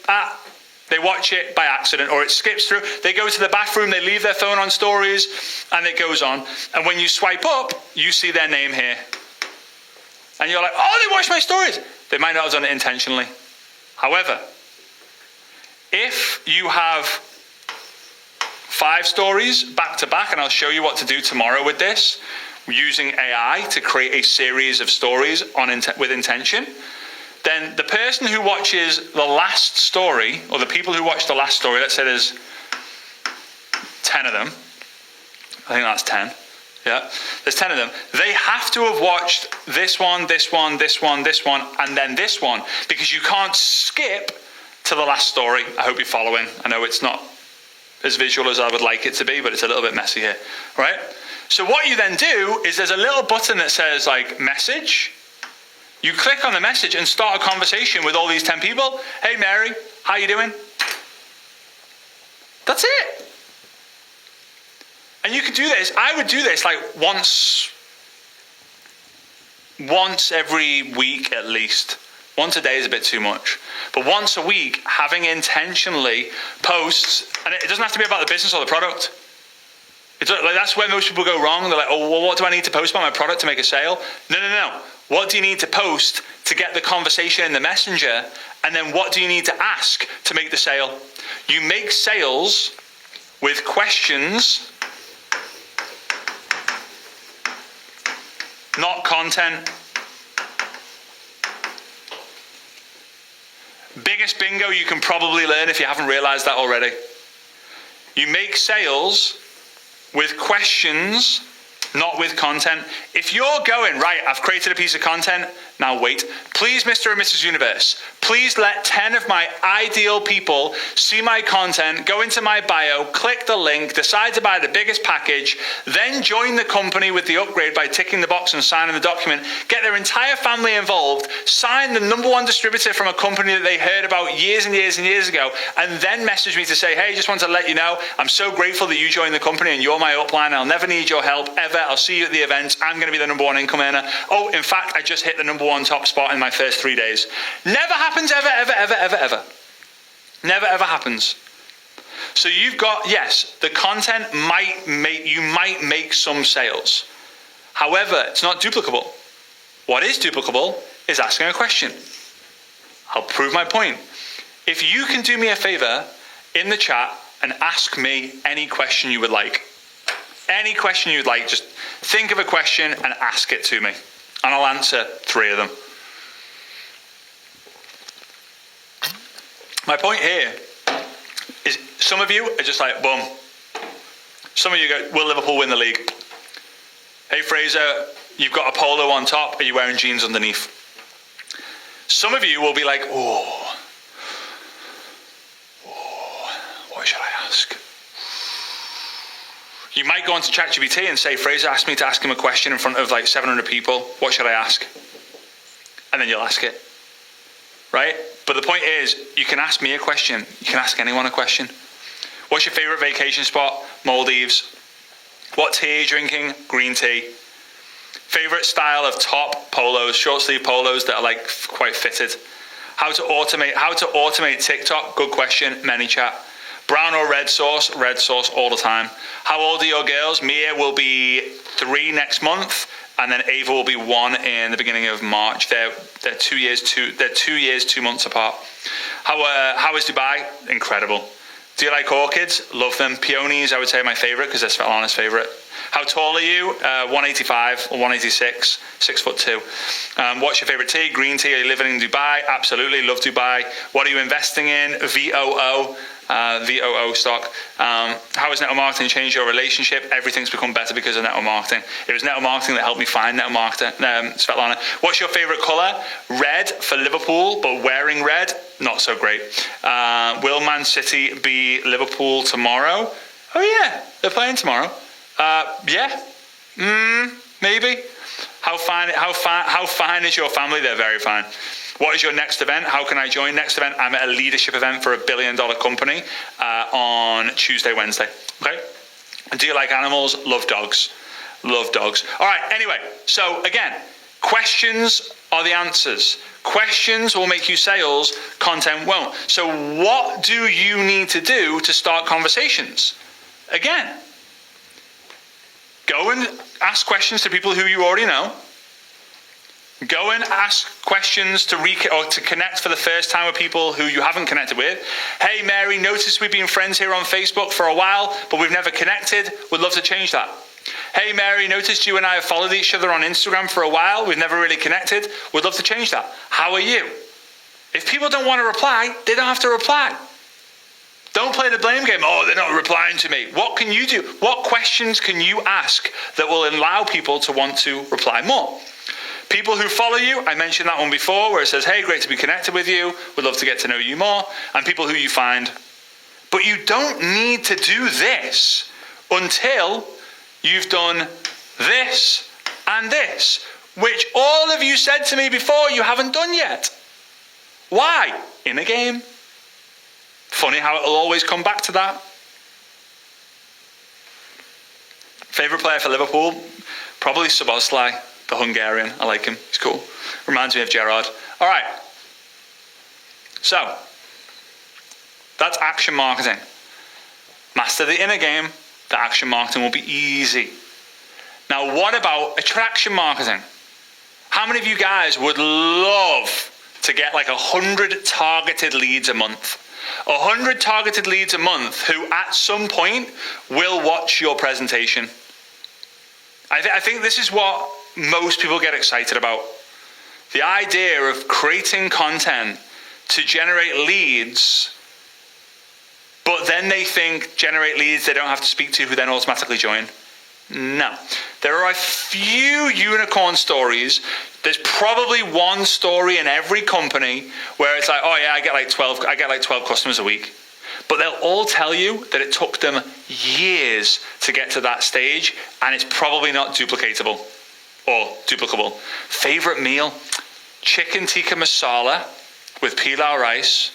they watch it by accident, or it skips through. They go to the bathroom, they leave their phone on stories, and it goes on. And when you swipe up, you see their name here. And you're like, oh, they watched my stories. They might not have done it intentionally. However, if you have 5 stories back to back, and I'll show you what to do tomorrow with this, using AI to create a series of stories with intention, then the person who watches the last story, or the people who watch the last story, let's say there's 10 of them. I think that's 10. Yeah, there's 10 of them. They have to have watched this one, this one, this one, this one, and then this one, because you can't skip to the last story. I hope you're following. I know it's not as visual as I would like it to be, but it's a little bit messy here, right? So what you then do is there's a little button that says like message. You click on the message and start a conversation with all these 10 people. Hey, Mary, how you doing? That's it. And you could do this. I would do this like once every week at least. Once a day is a bit too much. But once a week, having intentionally posts, and it doesn't have to be about the business or the product. It's like, that's where most people go wrong. They're like, oh, well, what do I need to post about my product to make a sale? No. What do you need to post to get the conversation in the messenger? And then what do you need to ask to make the sale? You make sales with questions, not content. Biggest bingo you can probably learn if you haven't realized that already. You make sales with questions, not with content. If you're going, right, I've created a piece of content, now wait. Please, Mr. and Mrs. Universe, please let 10 of my ideal people see my content, go into my bio, click the link, decide to buy the biggest package, then join the company with the upgrade by ticking the box and signing the document, get their entire family involved, sign the #1 distributor from a company that they heard about years and years and years ago, and then message me to say, hey, just want to let you know, I'm so grateful that you joined the company and you're my upline. I'll never need your help ever. I'll see you at the events. I'm going to be the #1 income earner. Oh, in fact, I just hit the #1 top spot in my first 3 days. Never happens ever. Never ever happens. So you've got, yes, the content you might make some sales. However, it's not duplicable. What is duplicable is asking a question. I'll prove my point. If you can do me a favor in the chat and ask me any question you would like. Any question you'd like, just think of a question and ask it to me. And I'll answer 3 of them. My point here is some of you are just like, boom. Some of you go, will Liverpool win the league? Hey, Fraser, you've got a polo on top. Are you wearing jeans underneath? Some of you will be like, oh, what should I ask? You might go onto ChatGPT and say, Fraser asked me to ask him a question in front of like 700 people. What should I ask? And then you'll ask it, right? But the point is, you can ask me a question. You can ask anyone a question. What's your favorite vacation spot? Maldives. What tea are you drinking? Green tea. Favorite style of top? Polos, short sleeve polos that are like quite fitted. How to automate TikTok? Good question. ManyChat. Brown or red sauce? Red sauce all the time. How old are your girls? Mia will be 3 next month, and then Ava will be 1 in the beginning of March. They're 2 years, 2 months apart. How is Dubai? Incredible. Do you like orchids? Love them. Peonies, I would say, my favorite because they're Svetlana's favorite. How tall are you? 185 or 186, 6'2". What's your favorite tea? Green tea. Are you living in Dubai? Absolutely, love Dubai. What are you investing in? VOO stock. How has network marketing changed your relationship? Everything's become better because of network marketing. It was network marketing that helped me find network marketing. Svetlana, what's your favorite color? Red for Liverpool, but wearing red, not so great. Will Man City be Liverpool tomorrow? Oh yeah, they're playing tomorrow. Yeah, maybe. How fine is your family? They're very fine. What is your next event? How can I join? Next event, I'm at a leadership event for $1 billion company on Tuesday, Wednesday. Okay. Do you like animals? Love dogs. Love dogs. All right. Anyway, so again, questions are the answers. Questions will make you sales. Content won't. So what do you need to do to start conversations? Again, go and ask questions to people who you already know. Go and ask questions to connect for the first time with people who you haven't connected with. Hey, Mary, notice we've been friends here on Facebook for a while, but we've never connected. Would love to change that. Hey, Mary, noticed you and I have followed each other on Instagram for a while. We've never really connected. Would love to change that. How are you? If people don't want to reply, they don't have to reply. Don't play the blame game. Oh, they're not replying to me. What can you do? What questions can you ask that will allow people to want to reply more? People who follow you, I mentioned that one before, where it says, hey, great to be connected with you. Would love to get to know you more. And people who you find. But you don't need to do this until you've done this and this, which all of you said to me before you haven't done yet. Why? In a game. Funny how it'll always come back to that. Favorite player for Liverpool? Probably Szoboszlai, the Hungarian. I like him. He's cool. Reminds me of Gerrard. All right. So, that's action marketing. Master the inner game. The action marketing will be easy. Now, what about attraction marketing? How many of you guys would love to get like 100 targeted leads a month? 100 targeted leads a month who at some point will watch your presentation. I think this is what most people get excited about. The idea of creating content to generate leads, but then they think generate leads they don't have to speak to who then automatically join. No. There are a few unicorn stories. There's probably one story in every company where it's like, oh yeah, I get like 12 customers a week. But they'll all tell you that it took them years to get to that stage, and it's probably not duplicatable or duplicable. Favorite meal? Chicken tikka masala with pilau rice,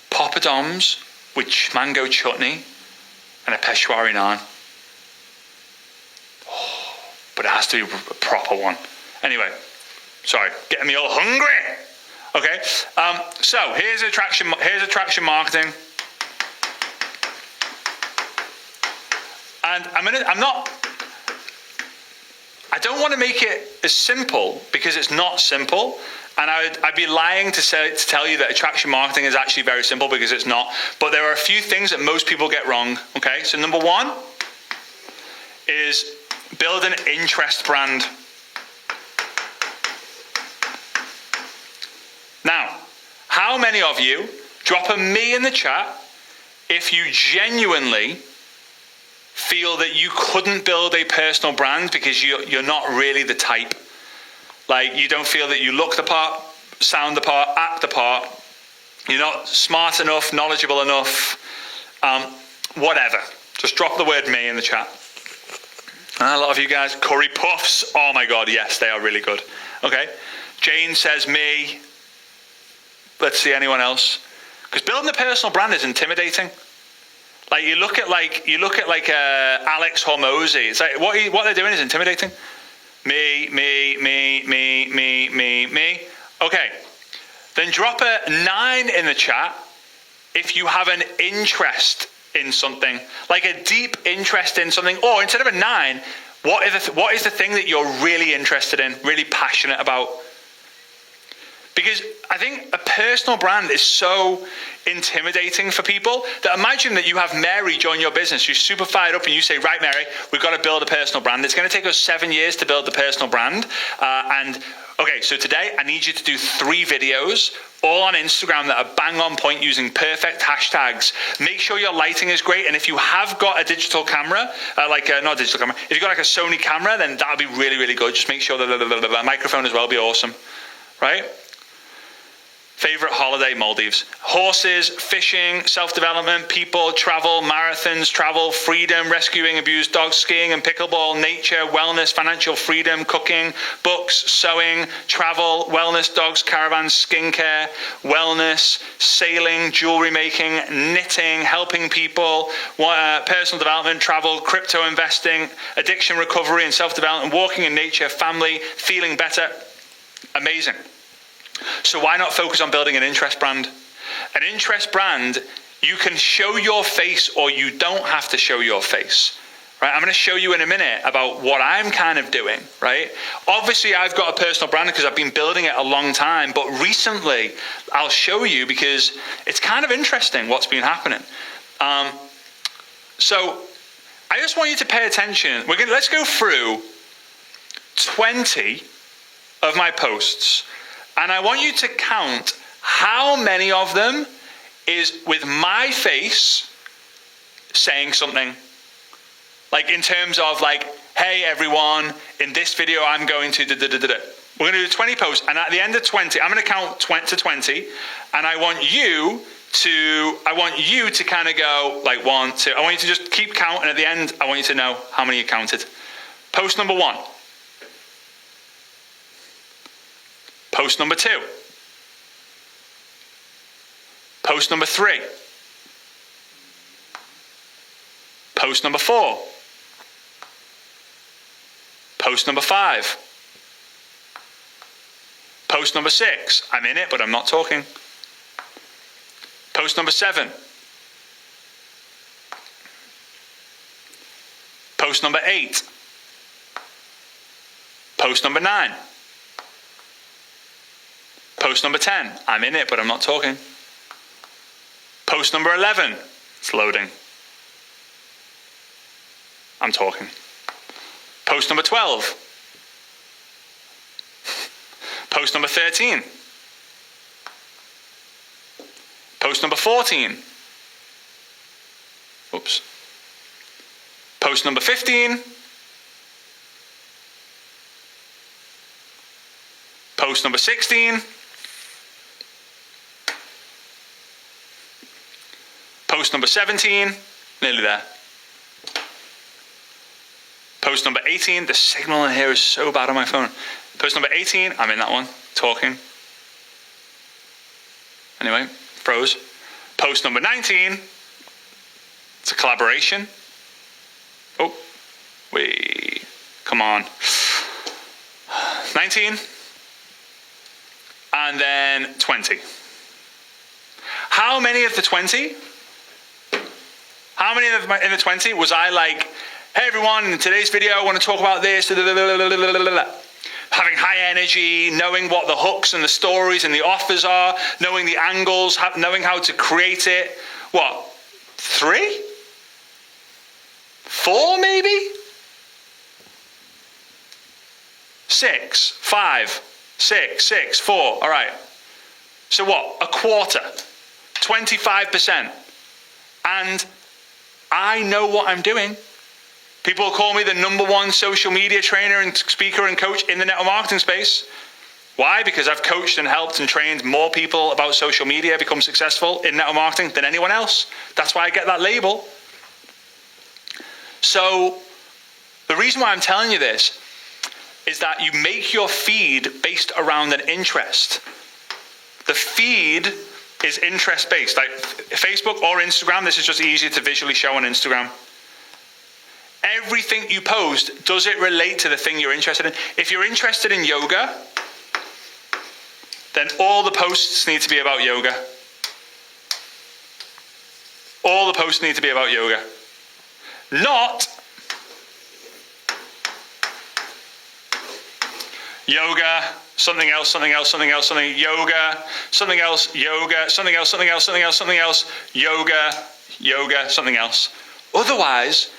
poppadoms with mango chutney, and a Peshwari naan. Oh, but it has to be a proper one. Anyway, sorry, getting me all hungry. Okay, so here's attraction marketing, and I don't want to make it as simple because it's not simple, and I'd be lying to tell you that attraction marketing is actually very simple because it's not. But there are a few things that most people get wrong. Okay, so number one is build an interest brand. Now, how many of you, drop a me in the chat if you genuinely feel that you couldn't build a personal brand because you're not really the type. Like, you don't feel that you look the part, sound the part, act the part, you're not smart enough, knowledgeable enough, whatever. Just drop the word me in the chat. And a lot of you guys, curry puffs, oh my God, yes, they are really good. Okay, Jane says me. Let's see anyone else. Because building a personal brand is intimidating. Like you look at Alex Hormozy. It's like what they're doing is intimidating. Me. Okay. then drop a 9 in the chat if you have an interest in something, like a deep interest in something. Or instead of a 9, what is the thing that you're really interested in, really passionate about? Because I think a personal brand is so intimidating for people that imagine that you have Mary join your business. You're super fired up and you say, right, Mary, we've got to build a personal brand. It's going to take us 7 years to build the personal brand. Okay, so today I need you to do 3 videos, all on Instagram, that are bang on point using perfect hashtags. Make sure your lighting is great. And if you have got a digital camera, not a digital camera, if you've got like a Sony camera, then that'll be really, really good. Just make sure that the microphone as well will be awesome, right? Favorite holiday, Maldives. Horses, fishing, self-development, people, travel, marathons, travel, freedom, rescuing abused dogs, skiing and pickleball, nature, wellness, financial freedom, cooking, books, sewing, travel, wellness, dogs, caravans, skincare, wellness, sailing, jewelry making, knitting, helping people, personal development, travel, crypto investing, addiction recovery and self-development, walking in nature, family, feeling better. Amazing. So why not focus on building an interest brand? An interest brand, you can show your face or you don't have to show your face, right? I'm going to show you in a minute about what I'm kind of doing, right? Obviously, I've got a personal brand because I've been building it a long time, but recently I'll show you because it's kind of interesting what's been happening. So I just want you to pay attention. Let's go through 20 of my posts. And I want you to count how many of them is with my face saying something. Like in terms of like, hey everyone, in this video I'm going to da-da-da-da-da. We're going to do 20 posts, and at the end of 20, I'm going to count to 20, and I want you to kind of go like 1, 2. I want you to just keep counting. At the end, I want you to know how many you counted. Post number 1. Post number 2. Post number 3. Post number 4. Post number 5. Post number 6. I'm in it, but I'm not talking. Post number 7. Post number 8. Post number 9. Post number 10, I'm in it, but I'm not talking. Post number 11, it's loading. I'm talking. Post number 12. Post number 13. Post number 14. Oops. Post number 15. Post number 16. Post number 17, nearly there. Post number 18, the signal in here is so bad on my phone. Post number 18, I'm in that one, talking. Anyway, froze. Post number 19, it's a collaboration. Oh, come on. 19, and then 20. How many of the 20? How many of in the 20 was I like, hey everyone, in today's video I want to talk about this, having high energy, knowing what the hooks and the stories and the offers are, knowing the angles, knowing how to create it. What, 3? 4 maybe? 6, 5, 6, 4, all right. So what, a quarter, 25%. And I know what I'm doing. People call me the #1 social media trainer and speaker and coach in the network marketing space. Why? Because I've coached and helped and trained more people about social media become successful in network marketing than anyone else. That's why I get that label. So the reason why I'm telling you this is that you make your feed based around an interest. The feed is interest-based, like Facebook or Instagram. This is just easier to visually show on Instagram. Everything you post, does it relate to the thing you're interested in? If you're interested in yoga, then all the posts need to be about yoga. All the posts need to be about yoga. Not yoga, something else, something else, something else, something, yoga, something else, yoga, something else, something else, something else, something else, yoga, yoga, something else. Otherwise,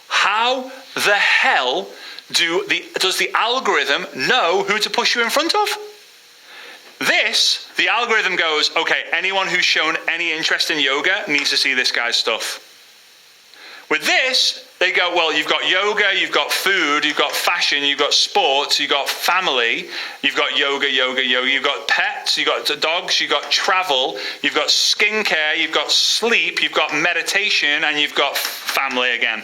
how the hell does the algorithm know who to push you in front of? The algorithm goes, okay, anyone who's shown any interest in yoga needs to see this guy's stuff. With this, they go, well, you've got yoga, you've got food, you've got fashion, you've got sports, you've got family, you've got yoga, you've got pets, you've got dogs, you've got travel, you've got skincare, you've got sleep, you've got meditation, and you've got family again.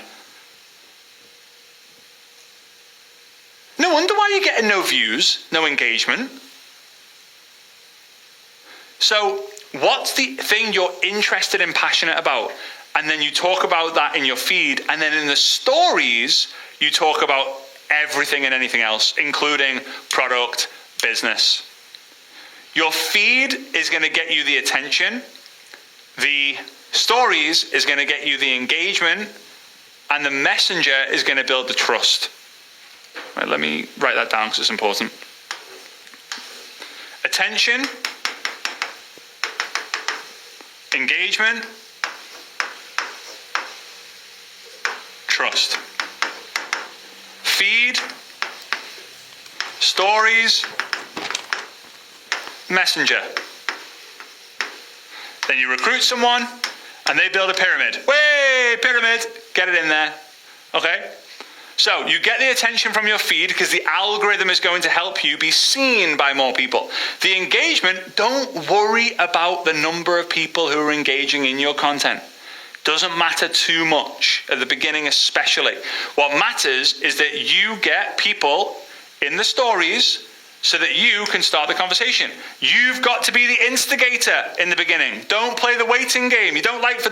No wonder why you're getting no views, no engagement. So what's the thing you're interested and passionate about? And then you talk about that in your feed. And then in the stories, you talk about everything and anything else, including product, business. Your feed is going to get you the attention. The stories is going to get you the engagement. And the messenger is going to build the trust. Right, let me write that down because it's important. Attention. Engagement. Trust. Feed. Stories. Messenger. Then you recruit someone and they build a pyramid. Way, pyramid. Get it in there. Okay? So you get the attention from your feed because the algorithm is going to help you be seen by more people. The engagement, don't worry about the number of people who are engaging in your content. Doesn't matter too much at the beginning especially. What matters is that you get people in the stories so that you can start the conversation. You've got to be the instigator in the beginning. Don't play the waiting game. You don't like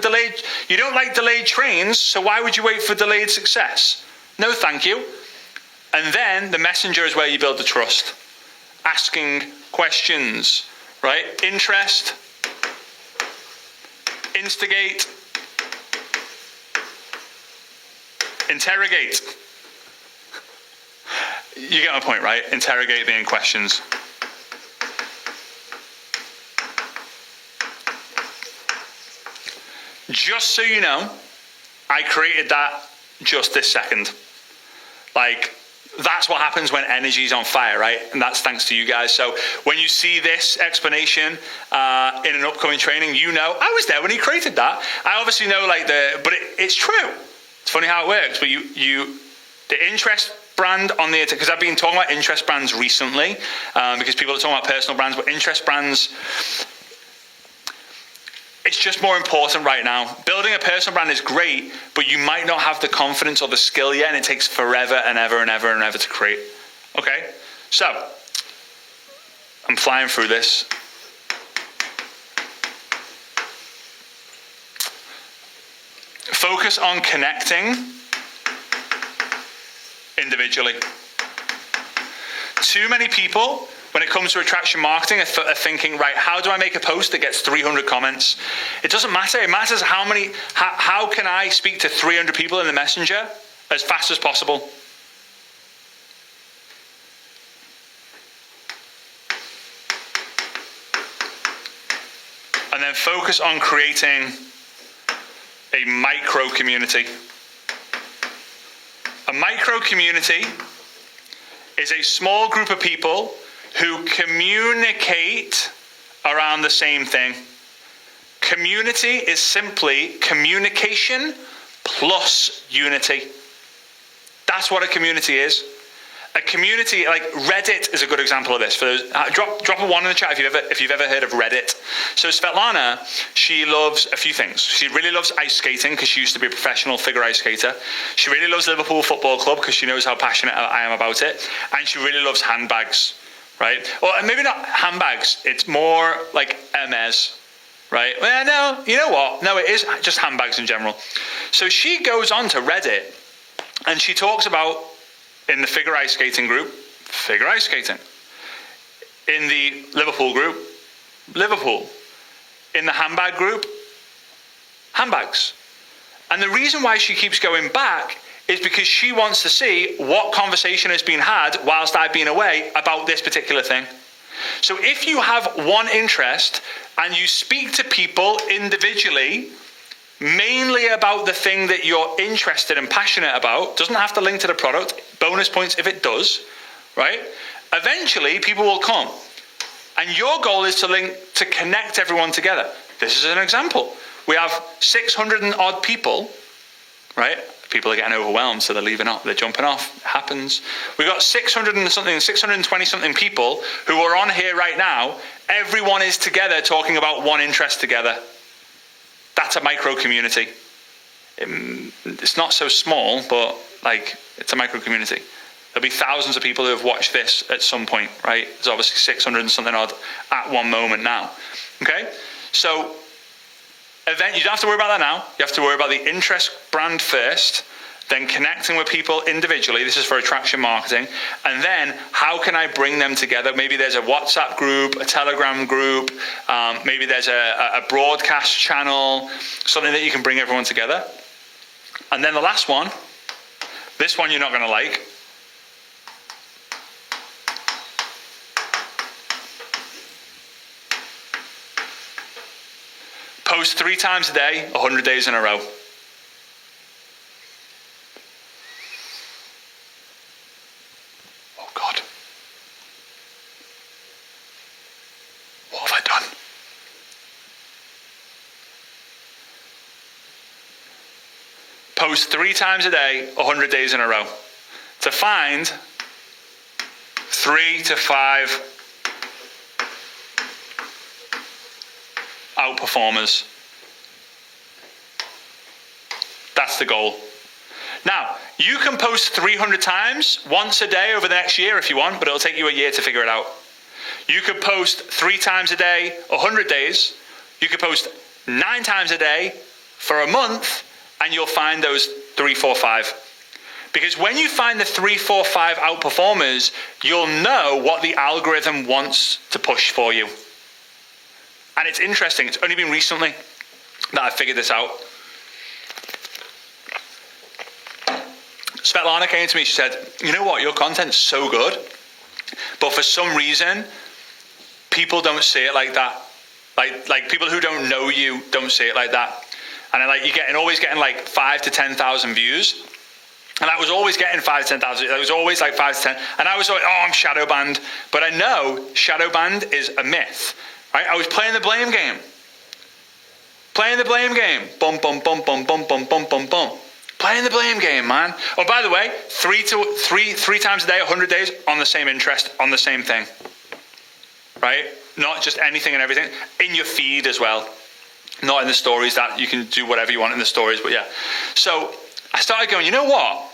delayed trains, so why would you wait for delayed success? No, thank you. And then the messenger is where you build the trust. Asking questions, right? Interest, instigate, interrogate. You get my point, right? Interrogate being questions. Just so you know, I created that just this second. Like, that's what happens when energy is on fire, right? And that's thanks to you guys. So when you see this explanation in an upcoming training, you know, I was there when he created that. I obviously know but it's true. It's funny how it works. But the interest brand on the, because I've been talking about interest brands recently, because people are talking about personal brands, but interest brands, it's just more important right now. Building a personal brand is great, but you might not have the confidence or the skill yet, and it takes forever and ever and ever and ever to create. Okay? So, I'm flying through this. Focus on connecting individually. Too many people, when it comes to attraction marketing, are thinking, right, how do I make a post that gets 300 comments? It doesn't matter. It matters how can I speak to 300 people in the messenger as fast as possible? And then focus on creating a micro community. A micro community is a small group of people who communicate around the same thing. Community is simply communication plus unity. That's what a community is. A community, like Reddit is a good example of this. For those, drop a 1 in the chat if you've ever heard of Reddit. So Svetlana, she loves a few things. She really loves ice skating because she used to be a professional figure ice skater. She really loves Liverpool Football Club because she knows how passionate I am about it. And she really loves handbags, right? Or maybe not handbags. It's more like Hermes, right? Well, no, you know what? No, it is just handbags in general. So she goes on to Reddit and she talks about, in the figure ice skating group, figure ice skating. In the Liverpool group, Liverpool. In the handbag group, handbags. And the reason why she keeps going back is because she wants to see what conversation has been had whilst I've been away about this particular thing. So if you have one interest and you speak to people individually, mainly about the thing that you're interested and passionate about, doesn't have to link to the product, bonus points if it does, right? Eventually people will come. And your goal is to connect everyone together. This is an example. We have 600 and odd people, right? People are getting overwhelmed, so they're leaving off. They're jumping off. It happens. We've got 620 something people who are on here right now. Everyone is together talking about one interest together. That's a micro community. It's not so small, but like it's a micro community. There'll be thousands of people who have watched this at some point, right? There's obviously 600 and something odd at one moment now. Okay? So you don't have to worry about that now. You have to worry about the interest brand first, then connecting with people individually. This is for attraction marketing. And then how can I bring them together? Maybe there's a WhatsApp group, a Telegram group, maybe there's a broadcast channel, something that you can bring everyone together. And then the last one, this one you're not going to like. Post 3 times a day, 100 days in a row. Oh God. What have I done? Post 3 times a day, 100 days in a row. To find 3 to 5 outperformers. That's the goal. Now, you can post 300 times once a day over the next year if you want, but it'll take you a year to figure it out. You could post 3 times a day, 100 days. You could post 9 times a day for a month, and you'll find those 3, 4, 5. Because when you find the 3, 4, 5 outperformers, you'll know what the algorithm wants to push for you. And it's interesting, it's only been recently that I figured this out. Svetlana came to me, she said, you know what, your content's so good, but for some reason, people don't see it like that. Like people who don't know you don't see it like that. And you're always getting like 5 to 10,000 views. And I was always getting 5 to 10,000. I was always like 5 to 10. And I was like, I'm shadow banned. But I know shadow banned is a myth. Right? I was playing the blame game. Playing the blame game. Bum, bum, bum, bum, bum, bum, bum, bum, bum. Playing the blame game, man. Oh, by the way, 3 times a day, 100 days on the same interest, on the same thing. Right? Not just anything and everything. In your feed as well. Not in the stories. That you can do whatever you want in the stories, but yeah. So I started going, you know what?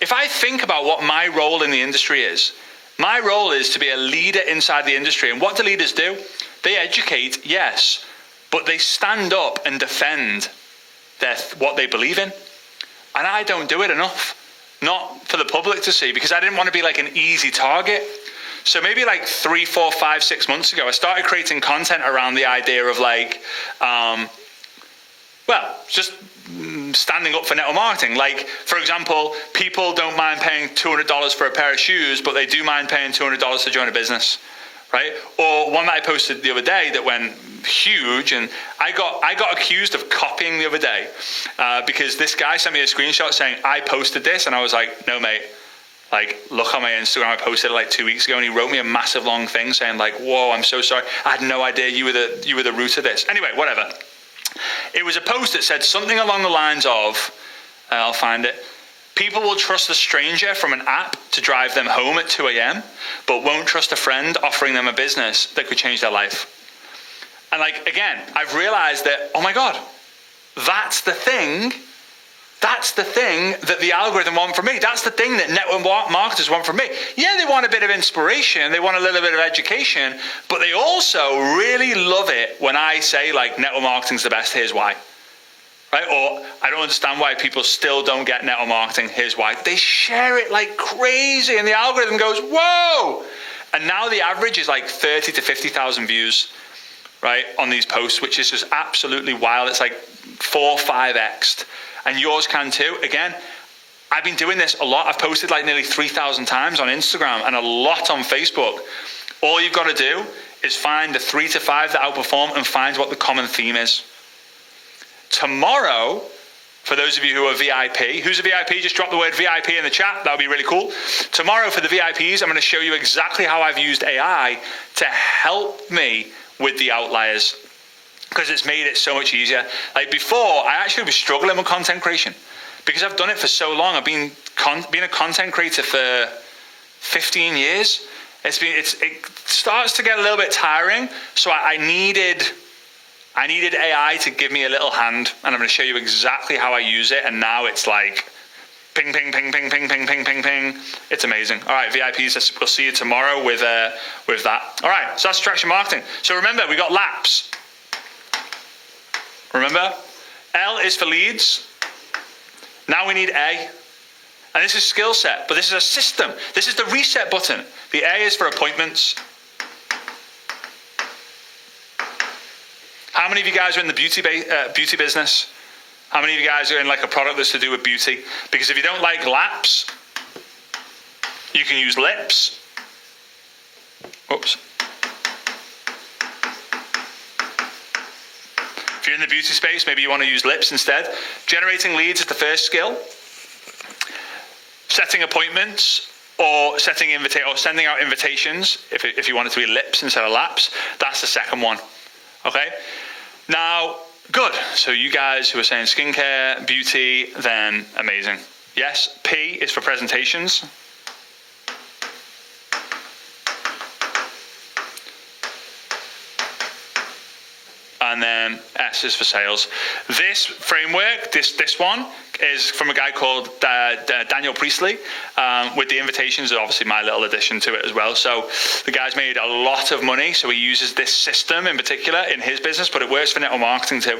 If I think about what my role in the industry is, my role is to be a leader inside the industry. And what do leaders do? They educate, yes, but they stand up and defend what they believe in. And I don't do it enough. Not for the public to see, because I didn't want to be like an easy target. So maybe like 3, 4, 5, 6 months ago, I started creating content around the idea of just standing up for network marketing. Like, for example, people don't mind paying $200 for a pair of shoes, but they do mind paying $200 to join a business, right? Or one that I posted the other day that went huge, and I got accused of copying the other day because this guy sent me a screenshot saying I posted this, and I was like, no, mate. Like, look on my Instagram, I posted it like 2 weeks ago, and he wrote me a massive long thing saying like, whoa, I'm so sorry. I had no idea you were the root of this. Anyway, whatever. It was a post that said something along the lines of, I'll find it, people will trust a stranger from an app to drive them home at 2 a.m., but won't trust a friend offering them a business that could change their life. And like, again, I've realized that, oh my God, that's the thing that the algorithm want from me. That's the thing that network marketers want from me. Yeah, they want a bit of inspiration, they want a little bit of education, but they also really love it when I say like, network marketing's the best, here's why. Right? Or I don't understand why people still don't get network marketing, here's why. They share it like crazy, and the algorithm goes, whoa! And now the average is like 30 to 50,000 views, right, on these posts, which is just absolutely wild. It's like 4, 5x'd. And yours can too. Again, I've been doing this a lot. I've posted like nearly 3,000 times on Instagram and a lot on Facebook. All you've got to do is find the 3 to 5 that outperform and find what the common theme is. Tomorrow, for those of you who are VIP, who's a VIP? Just drop the word VIP in the chat. That would be really cool. Tomorrow for the VIPs, I'm going to show you exactly how I've used AI to help me with the outliers, because it's made it so much easier. Like before, I actually was struggling with content creation because I've done it for so long. I've been a content creator for 15 years. It starts to get a little bit tiring. So I needed AI to give me a little hand, and I'm going to show you exactly how I use it. And now it's like ping, ping, ping, ping, ping, ping, ping, ping, ping. It's amazing. All right, VIPs, we'll see you tomorrow with that. All right, so that's attraction marketing. So remember, we got laps. Remember, L is for leads. Now we need A. And this is skill set, but this is a system. This is the reset button. The A is for appointments. How many of you guys are in the beauty business? How many of you guys are in like a product that's to do with beauty? Because if you don't like laps, you can use lips. Oops. If you're in the beauty space, maybe you want to use lips instead. Generating leads is the first skill. Setting appointments or sending out invitations, if you want it to be lips instead of laps, that's the second one. Okay? Now, good. So you guys who are saying skincare, beauty, then amazing. Yes, P is for presentations. And then S is for sales. This framework, this one, is from a guy called Daniel Priestley, with the invitations, and obviously my little addition to it as well. So the guy's made a lot of money, so he uses this system in particular in his business, but it works for network marketing too.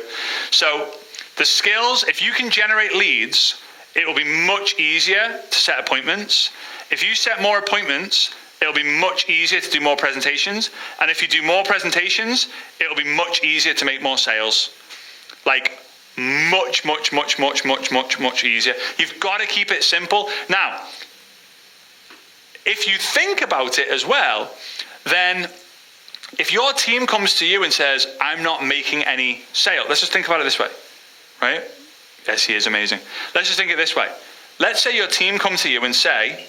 So the skills, if you can generate leads, it will be much easier to set appointments. If you set more appointments, it'll be much easier to do more presentations. And if you do more presentations, it'll be much easier to make more sales. Like much, much, much, much, much, much, much easier. You've got to keep it simple. Now, if you think about it as well, then if your team comes to you and says, I'm not making any sale, let's just think about it this way, right? Yes, he is amazing. Let's just think it this way. Let's say your team comes to you and say,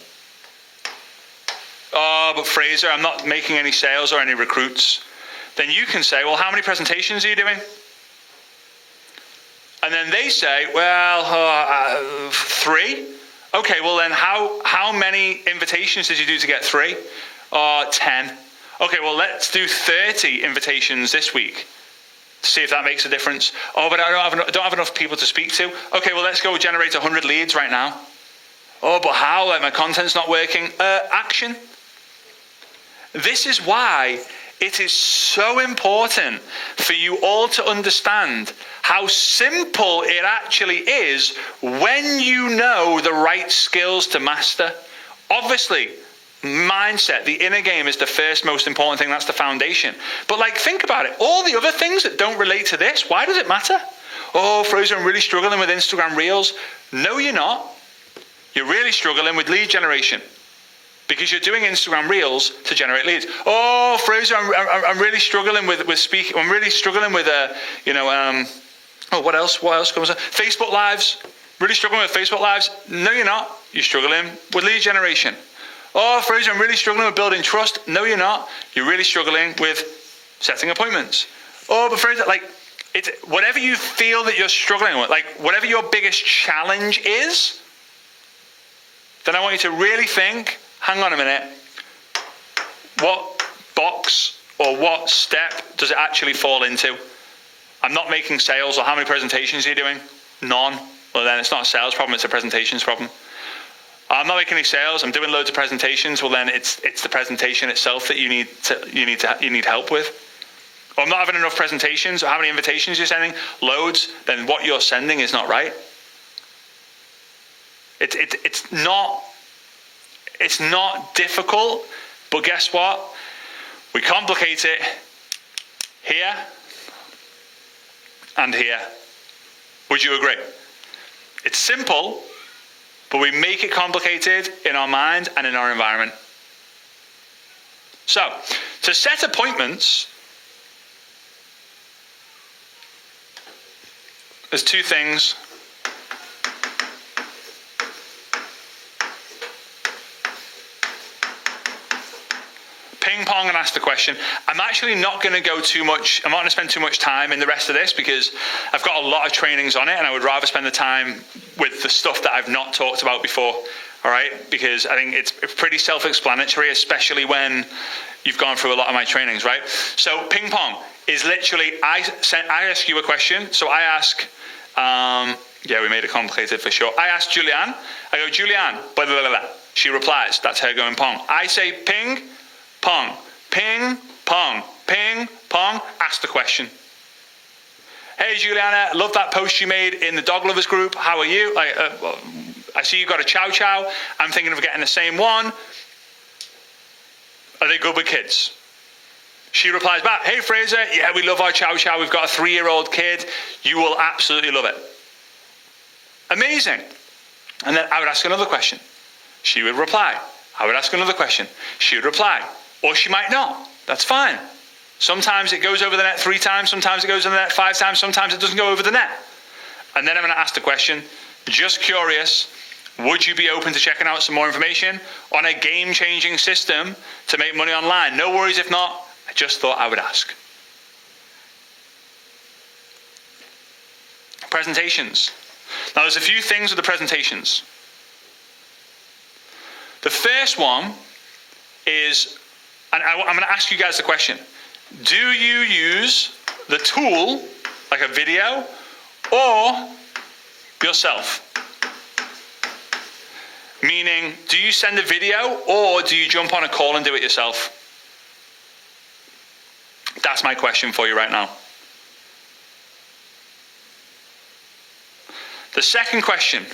oh, but Fraser, I'm not making any sales or any recruits. Then you can say, well, how many presentations are you doing? And then they say, well, 3. Okay, well then how many invitations did you do to get 3? 10. Okay, well let's do 30 invitations this week. See if that makes a difference. Oh, but I don't have enough people to speak to. Okay, well let's go generate 100 leads right now. Oh, but how? Like my content's not working. Action. This is why it is so important for you all to understand how simple it actually is when you know the right skills to master. Obviously, mindset, the inner game, is the first most important thing. That's the foundation. But like, think about it. All the other things that don't relate to this, why does it matter? Oh, Fraser, I'm really struggling with Instagram Reels. No, you're not. You're really struggling with lead generation, because you're doing Instagram Reels to generate leads. Oh, Fraser, I'm really struggling with speaking. I'm really struggling with what else comes on? Facebook Lives. Really struggling with Facebook Lives. No, you're not. You're struggling with lead generation. Oh, Fraser, I'm really struggling with building trust. No, you're not. You're really struggling with setting appointments. Oh, but Fraser, like, it's whatever you feel that you're struggling with, like whatever your biggest challenge is, then I want you to really think, hang on a minute, what box or what step does it actually fall into? I'm not making sales, or how many presentations are you doing? None. Well, then it's not a sales problem, it's a presentations problem. I'm not making any sales, I'm doing loads of presentations. Well, then it's the presentation itself that you need help with. Or I'm not having enough presentations, or how many invitations you're sending? Loads. Then what you're sending is not right. It's not difficult, But guess what? We complicate it here and here. Would you agree? It's simple, but we make it complicated in our mind and in our environment. So, to set appointments, there's two things. Ping pong and ask the question. I'm actually not going to go too much, I'm not going to spend too much time in the rest of this because I've got a lot of trainings on it and I would rather spend the time with the stuff that I've not talked about before, all right? Because I think it's pretty self-explanatory, especially when you've gone through a lot of my trainings, right? So ping pong is literally, I ask you a question. So I ask, yeah, we made it complicated for sure. I ask Julianne, I go, Julianne, blah, blah, blah, blah. She replies, that's her going pong. I say ping, pong, ping, pong, ping, pong, ask the question. Hey, Juliana, love that post you made in the dog lovers group. How are you? I see you got a chow chow. I'm thinking of getting the same one. Are they good with kids? She replies back, hey, Fraser, yeah, we love our chow chow. We've got a 3-year-old kid. You will absolutely love it. Amazing. And then I would ask another question. She would reply. I would ask another question. She would reply. Or she might not. That's fine. Sometimes it goes over the net 3 times. Sometimes it goes over the net 5 times. Sometimes it doesn't go over the net. And then I'm going to ask the question, just curious, would you be open to checking out some more information on a game-changing system to make money online? No worries if not. I just thought I would ask. Presentations. Now, there's a few things with the presentations. The first one is, and I'm going to ask you guys the question, do you use the tool, like a video, or yourself? Meaning, do you send a video, or do you jump on a call and do it yourself? That's my question for you right now. The second question.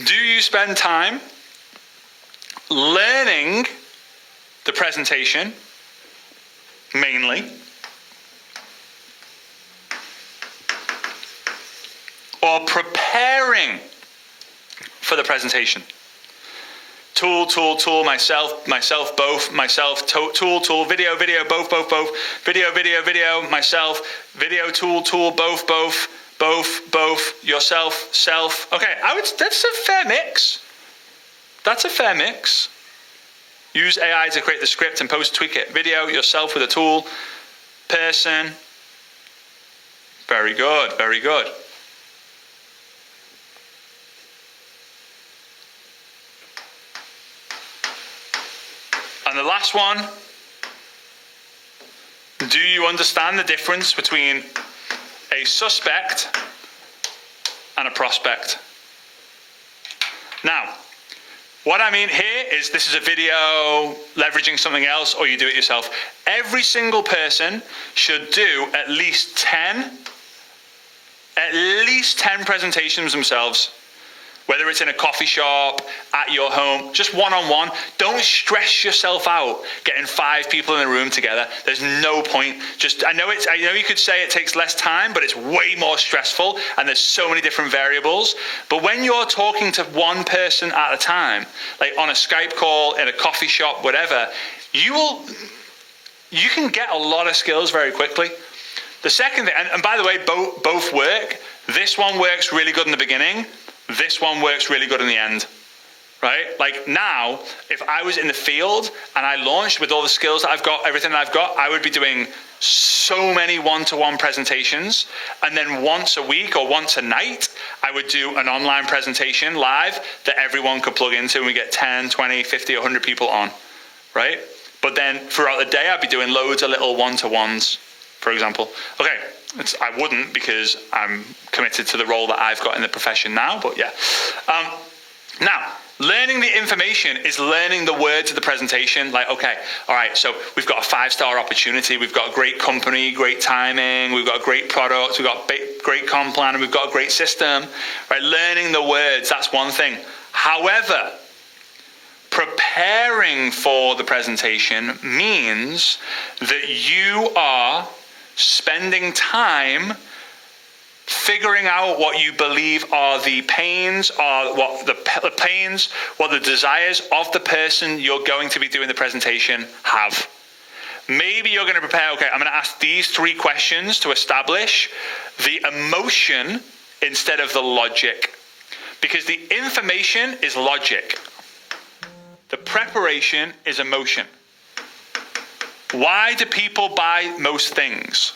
Do you spend time learning the presentation, mainly, or preparing for the presentation? Tool, myself, tool, video, both, video, myself, video, tool, both, yourself, self. Okay, that's a fair mix. That's a fair mix. Use AI to create the script and tweak it. Video, yourself with a tool, person. Very good, very good. And the last one, do you understand the difference between a suspect and a prospect? Now, what I mean here is this is a video leveraging something else, or you do it yourself. Every single person should do at least 10 presentations themselves. Whether it's in a coffee shop, at your home, just one-on-one. Don't stress yourself out getting 5 people in a room together. There's no point. I know you could say it takes less time, but it's way more stressful, and there's so many different variables. But when you're talking to one person at a time, like on a Skype call, in a coffee shop, whatever, you can get a lot of skills very quickly. The second thing, and by the way, both work. This one works really good in the beginning. This one works really good in the end, right? Like now, if I was in the field and I launched with all the skills that I've got, everything that I've got, I would be doing so many one-to-one presentations. And then once a week or once a night, I would do an online presentation live that everyone could plug into, and we get 10, 20, 50, 100 people on, right? But then throughout the day, I'd be doing loads of little one-to-ones, for example. Okay. I wouldn't, because I'm committed to the role that I've got in the profession now, but yeah. Now, learning the information is learning the words of the presentation. Like, okay, all right, so we've got a 5-star opportunity. We've got a great company, great timing. We've got a great product. We've got great comp plan and we've got a great system, right? Learning the words, that's one thing. However, preparing for the presentation means that you are spending time figuring out what you believe are the pains, or what the desires of the person you're going to be doing the presentation have. Maybe you're going to prepare, okay, I'm going to ask these 3 questions to establish the emotion instead of the logic. Because the information is logic. The preparation is emotion. Why do people buy most things?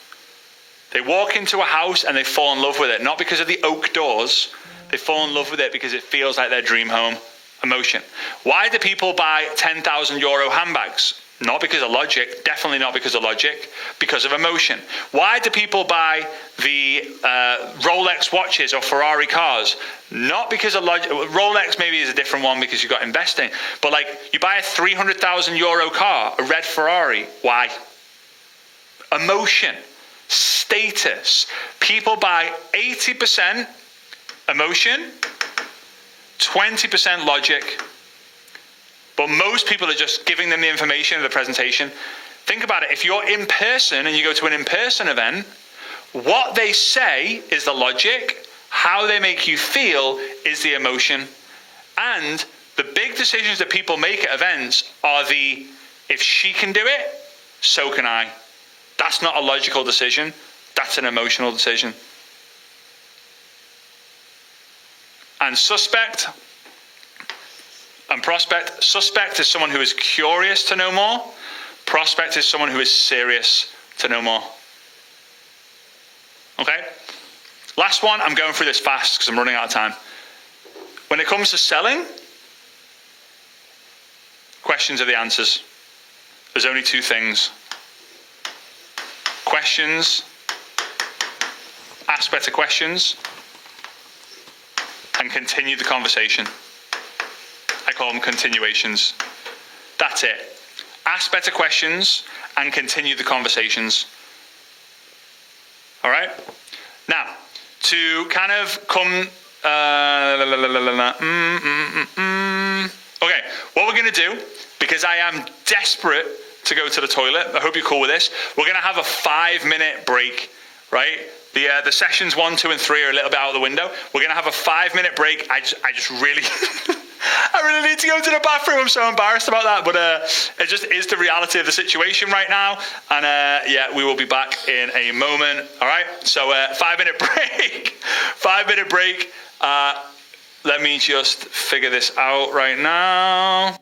They walk into a house and they fall in love with it. Not because of the oak doors. They fall in love with it because it feels like their dream home. Emotion. Why do people buy 10,000 euro handbags? Not because of logic, definitely not because of logic, because of emotion. Why do people buy the Rolex watches or Ferrari cars? Not because of logic. Rolex maybe is a different one because you've got investing. But like, you buy a 300,000 euro car, a red Ferrari. Why? Emotion, status. People buy 80% emotion, 20% logic. But most people are just giving them the information of the presentation. Think about it. If you're in person and you go to an in-person event, what they say is the logic. How they make you feel is the emotion. And the big decisions that people make at events are the, if she can do it, so can I. That's not a logical decision. That's an emotional decision. And suspect and prospect. Suspect is someone who is curious to know more. Prospect is someone who is serious to know more. Okay? Last one, I'm going through this fast because I'm running out of time. When it comes to selling, questions are the answers. There's only 2 things. Questions, ask better questions, and continue the conversation. I call them continuations. That's it. Ask better questions and continue the conversations. All right? Now, to kind of come... Okay, what we're going to do, because I am desperate to go to the toilet, I hope you're cool with this, we're going to have a 5-minute break, right? The sessions 1, 2, and 3 are a little bit out of the window. We're going to have a 5-minute break. I just really... I really need to go to the bathroom. I'm so embarrassed about that, but it just is the reality of the situation right now. And yeah, we will be back in a moment. All right, so 5-minute break. 5-minute break. Let me just figure this out right now.